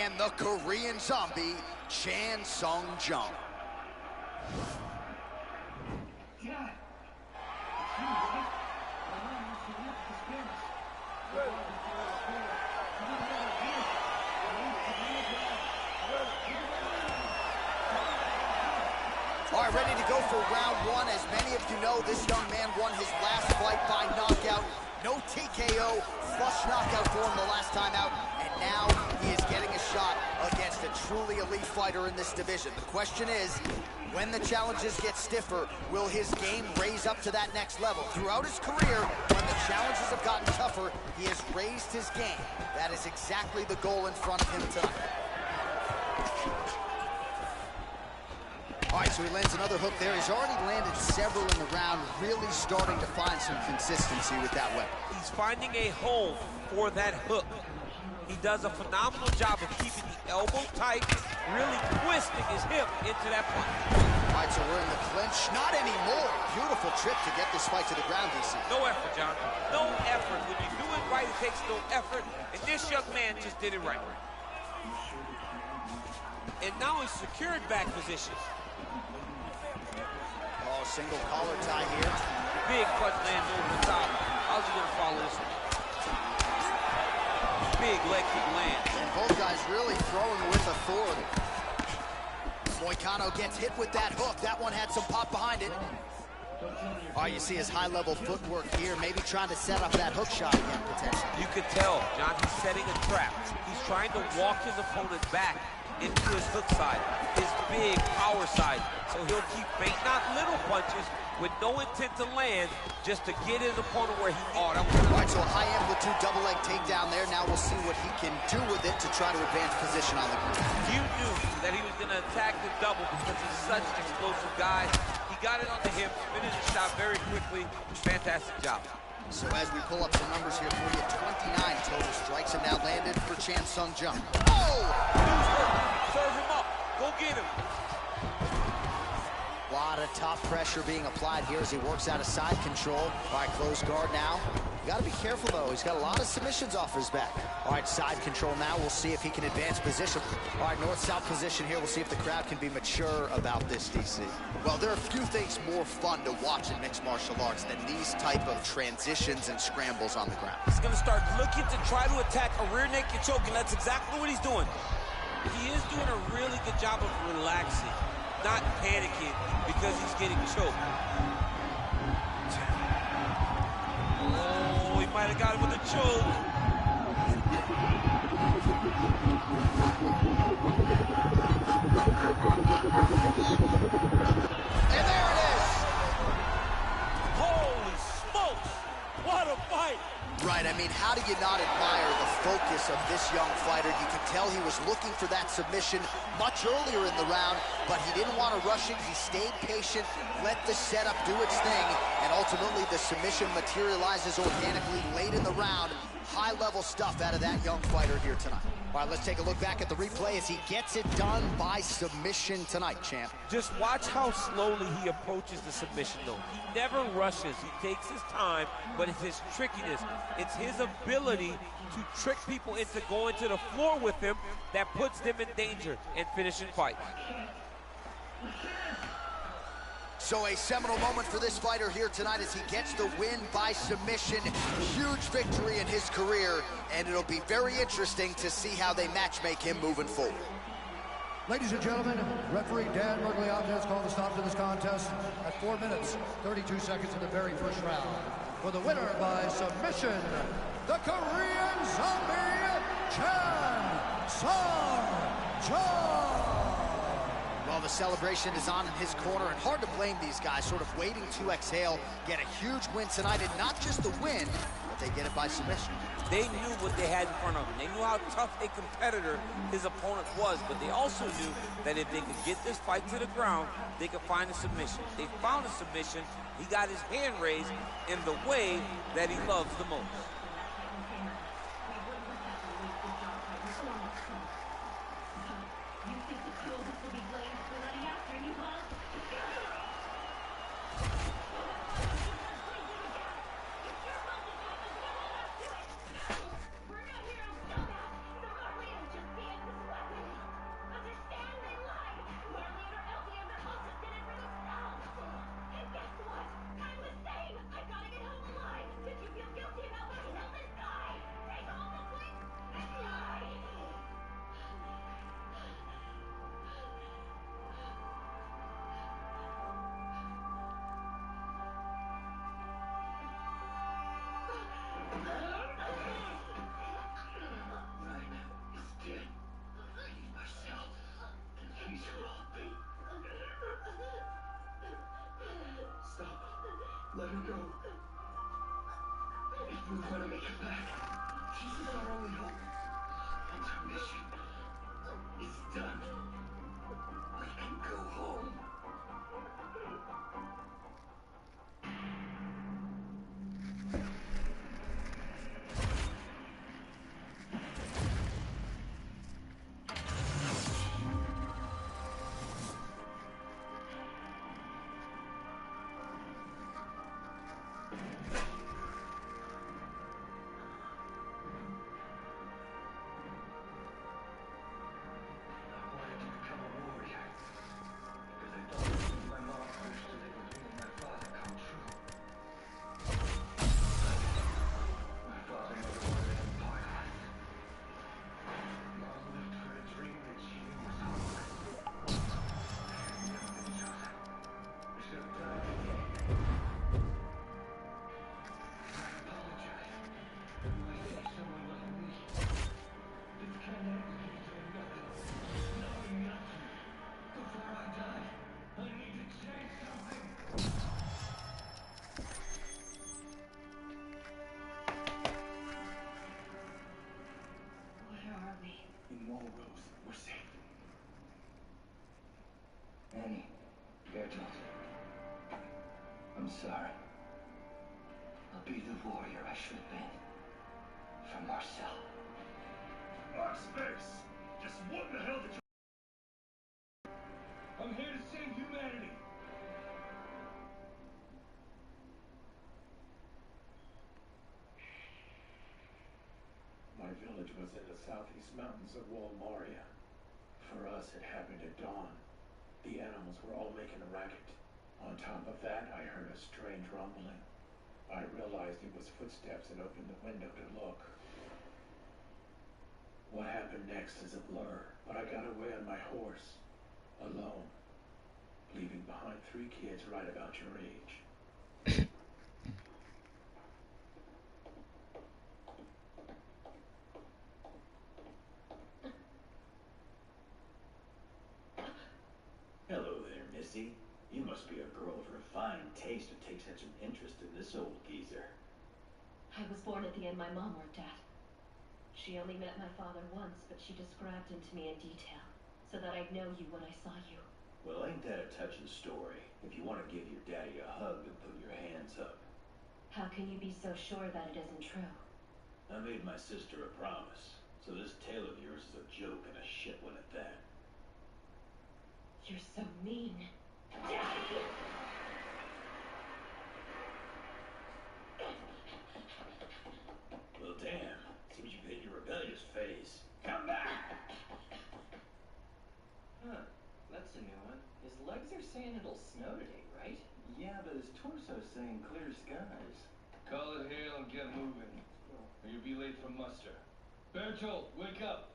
and the Korean zombie, Chan Sung Jung. Dad! It's you, right? I know you left the Spanish. All right, ready to go for round one. As many of you know, this young man won his last fight by knockout. No TKO, flush knockout for him the last time out, and now he is getting a shot against a truly elite fighter in this division. The question is, when the challenges get stiffer, will his game raise up to that next level? Throughout his career, when the challenges have gotten tougher, he has raised his game. That is exactly the goal in front of him tonight. All right, so he lands another hook there. He's already landed several in the round, really starting to find some consistency with that weapon. He's finding a home for that hook. He does a phenomenal job of keeping the elbow tight, really twisting his hip into that punch. All right, so we're in the clinch. Not anymore. Beautiful trip to get this fight to the ground, DC. No effort, John. No effort. When you do it right, it takes no effort. And this young man just did it right. And now he's secured back positions. Oh, single collar tie here. Big punch lands over the top. How's he gonna follow this one? Big leg kick lands. And both guys really throwing with authority. Moicano gets hit with that hook. That one had some pop behind it. All right, you see his high-level footwork here, maybe trying to set up that hook shot again, potentially. You could tell, John, he's setting a trap. He's trying to walk his opponent back into his hook side, his big power side. So he'll keep baiting out little punches with no intent to land, just to get his opponent where he... Oh, that was... All right, so a high-amplitude double-leg takedown there. Now we'll see what he can do with it to try to advance position on the ground. You knew that he was going to attack the double because he's such an explosive guy. He got it on the hip, finished the shot very quickly. Fantastic job. So as we pull up some numbers here for you, 29 total strikes have now landed for Chan Sung Jung. Oh! Serve him up. Go get him. A lot of top pressure being applied here as he works out of side control. All right, close guard now. You got to be careful, though. He's got a lot of submissions off his back. All right, side control now. We'll see if he can advance position. All right, north-south position here. We'll see if the crowd can be mature about this, DC. Well, there are a few things more fun to watch in mixed martial arts than these type of transitions and scrambles on the ground. He's going to start looking to try to attack a rear naked choke, and that's exactly what he's doing. He is doing a really good job of relaxing, not panicking because he's getting choked. Oh, he might have got him with a choke. And there it is. Holy smokes! What a fight! Right, I mean, how do you not admire the focus of this young fighter? You can tell he was looking for that submission much earlier in the round, but he didn't want to rush it. He stayed patient, let the setup do its thing, and ultimately the submission materializes organically late in the round. High-level stuff out of that young fighter here tonight. All right, let's take a look back at the replay as he gets it done by submission tonight, champ. Just watch how slowly he approaches the submission, though. He never rushes. He takes his time, but it's his trickiness. It's his ability to trick people into going to the floor with him that puts them in danger and finishing fights. So a seminal moment for this fighter here tonight as he gets the win by submission. Huge victory in his career, and it'll be very interesting to see how they matchmake him moving forward. Ladies and gentlemen, referee Dan Mergliata has called a stop to this contest at 4 minutes, 32 seconds in the very first round. For the winner by submission, the Korean Zombie, Chan Sung-Jung. Well, the celebration is on in his corner, and hard to blame these guys, sort of waiting to exhale, get a huge win tonight, and not just the win, but they get it by submission. They knew what they had in front of them. They knew how tough a competitor his opponent was, but they also knew that if they could get this fight to the ground, they could find a submission. They found a submission. He got his hand raised in the way that he loves the most. Let her go. If we're gonna make it back, she's our only hope. And our mission is done. We can go home. I'm sorry. I'll be the warrior I should have been. For Marcel. Mark space! Just what the hell did you... I'm here to save humanity! My village was in the southeast mountains of Walmaria. For us, it happened at dawn. The animals were all making a racket. On top of that, I heard a strange rumbling. I realized it was footsteps and opened the window to look. What happened next is a blur, but I got away on my horse, alone, leaving behind 3 kids right about your age. Hello there, Missy. You must be a girl of refined taste to take such an interest in this old geezer. I was born at the end my mom worked at. She only met my father once, but she described him to me in detail, so that I'd know you when I saw you. Well, ain't that a touching story? If you want to give your daddy a hug, then put your hands up. How can you be so sure that it isn't true? I made my sister a promise, so this tale of yours is a joke and a shit one at that. You're so mean. Daddy! Well, damn. Seems you've hit your rebellious phase. Come back! Huh. That's a new one. His legs are saying it'll snow today, right? Yeah, but his torso's saying clear skies. Call it hail and get moving, or you'll be late for muster. Bertolt, wake up!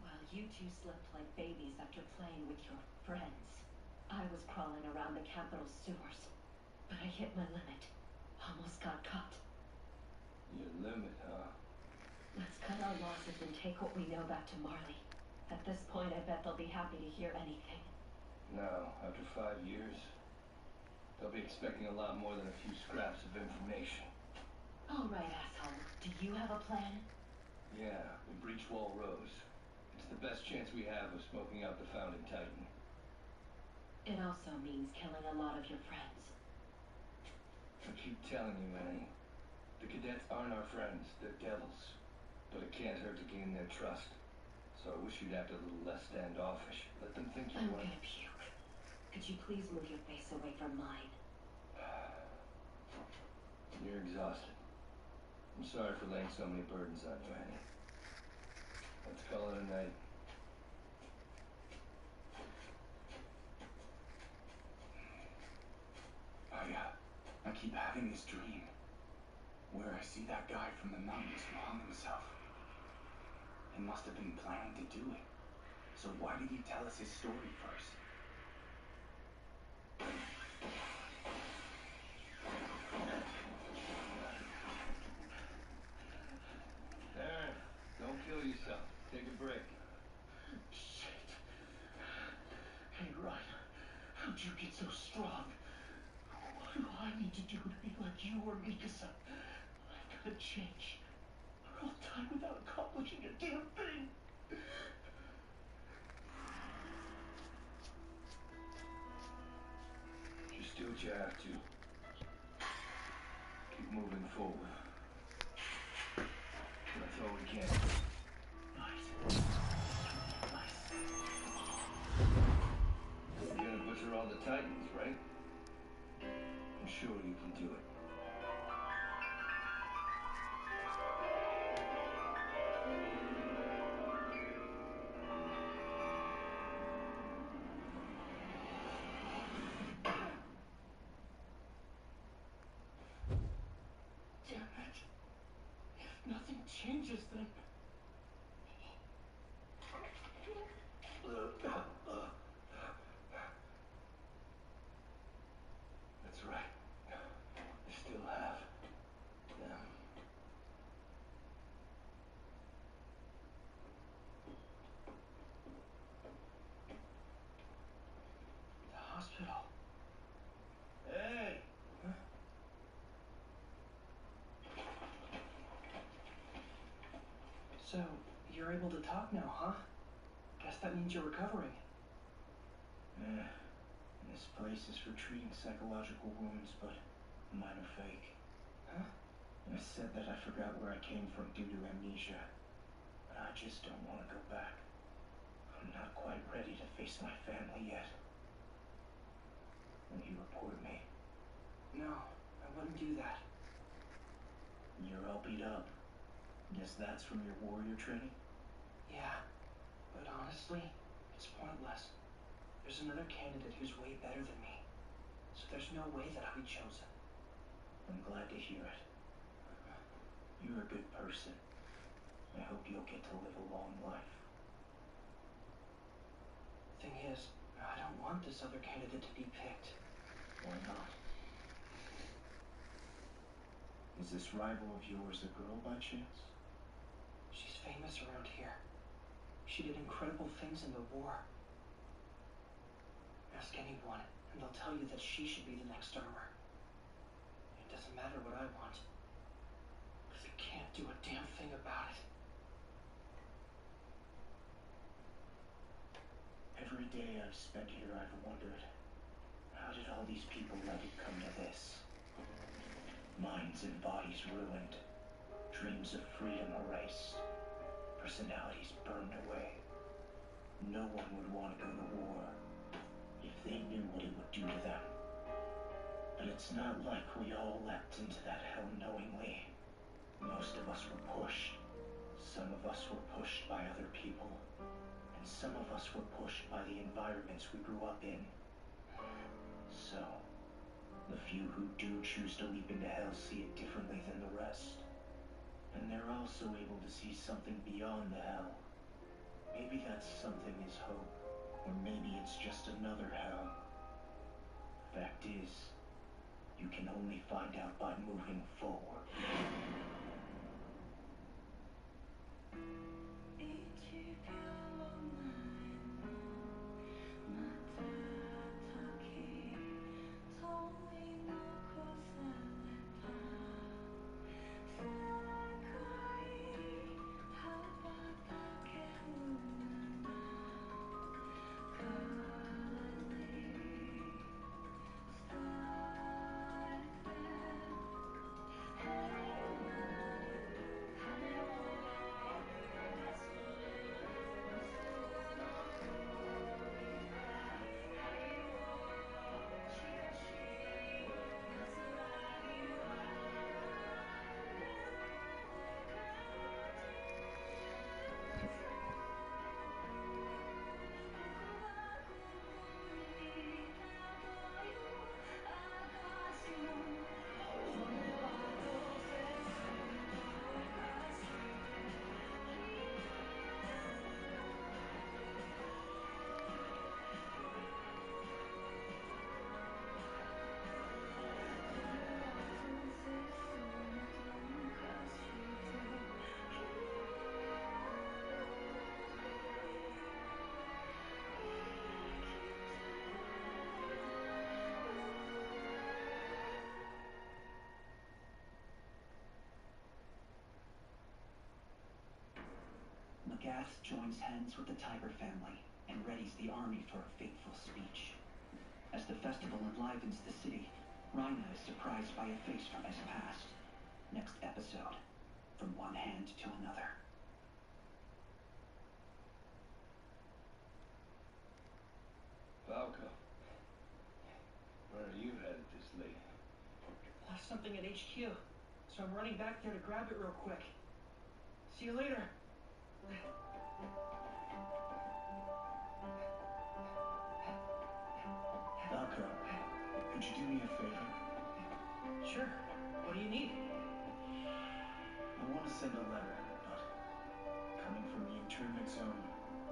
Well, you two slept like babies after playing with your friends. I was crawling around the capital sewers, but I hit my limit. Almost got caught. Your limit, huh? Let's cut our losses and take what we know back to Marley. At this point, I bet they'll be happy to hear anything. Now, after 5 years, they'll be expecting a lot more than a few scraps of information. All right, asshole. Do you have a plan? Yeah, we breach Wall Rose. It's the best chance we have of smoking out the founding titan. It also means killing a lot of your friends. I keep telling you, Annie. The cadets aren't our friends, they're devils. But it can't hurt to gain their trust. So I wish you'd act a little less standoffish. Let them think you're I'm one. gonna puke. Could you please move your face away from mine? You're exhausted. I'm sorry for laying so many burdens on you, Annie. Let's call it a night. I keep having this dream where I see that guy from the mountains who hung himself. He must have been planning to do it. So why did he tell us his story first? Aaron, don't kill yourself. Take a break. Shit. Hey, Ryan, how'd you get so strong? What do I need to do to be like you or Mikasa? I've gotta change, or I'll die without accomplishing a damn thing. Just do what you have to. Keep moving forward. That's all we can. You're gonna butcher all the titans, right? I'm sure you can do it. Damn it. If nothing changes, then... That's right. You still have them. The hospital. Hey! So, you're able to talk now, huh? Guess that means you're recovering. Yeah. This place is for treating psychological wounds, but mine are fake. Huh? I said that I forgot where I came from due to amnesia, but I just don't want to go back. I'm not quite ready to face my family yet. Will you report me? No, I wouldn't do that. You're all beat up. Guess that's from your warrior training? Yeah, but honestly, it's pointless. There's another candidate who's way better than me, so there's no way that I'll be chosen. I'm glad to hear it. You're a good person. I hope you'll get to live a long life. Thing is, I don't want this other candidate to be picked. Why not? Is this rival of yours a girl by chance? She's famous around here. She did incredible things in the war. Ask anyone, and they'll tell you that she should be the next armor. It doesn't matter what I want. can't do a damn thing about it. Every day I've spent here, I've wondered, how did all these people let it come to this? Minds and bodies ruined, dreams of freedom erased, personalities burned away. No one would want to go to war if they knew what it would do to them. But it's not like we all leapt into that hell knowingly. Most of us were pushed. Some of us were pushed by other people. And some of us were pushed by the environments we grew up in. So, the few who do choose to leap into hell see it differently than the rest. And they're also able to see something beyond the hell. Maybe that something is hope. Or maybe it's just another hell. Fact is, you can only find out by moving forward. Gath joins hands with the Tiger family and readies the army for a fateful speech. As the festival enlivens the city, Rhina is surprised by a face from his past. Next episode, From One Hand to Another. Falco, where are you headed this late? Left something at HQ, so I'm running back there to grab it real quick. See you later. Falco, could you do me a favor? Sure. What do you need? I want to send a letter, but coming from the internment zone,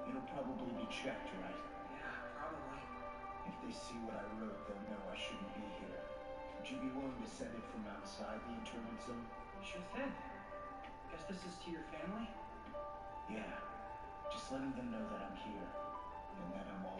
it'll probably be checked, right? Yeah, probably. If they see what I wrote, they'll know I shouldn't be here. Would you be willing to send it from outside the internment zone? Sure thing. Guess this is to your family? Yeah. Just letting them know that I'm here, and that I'm all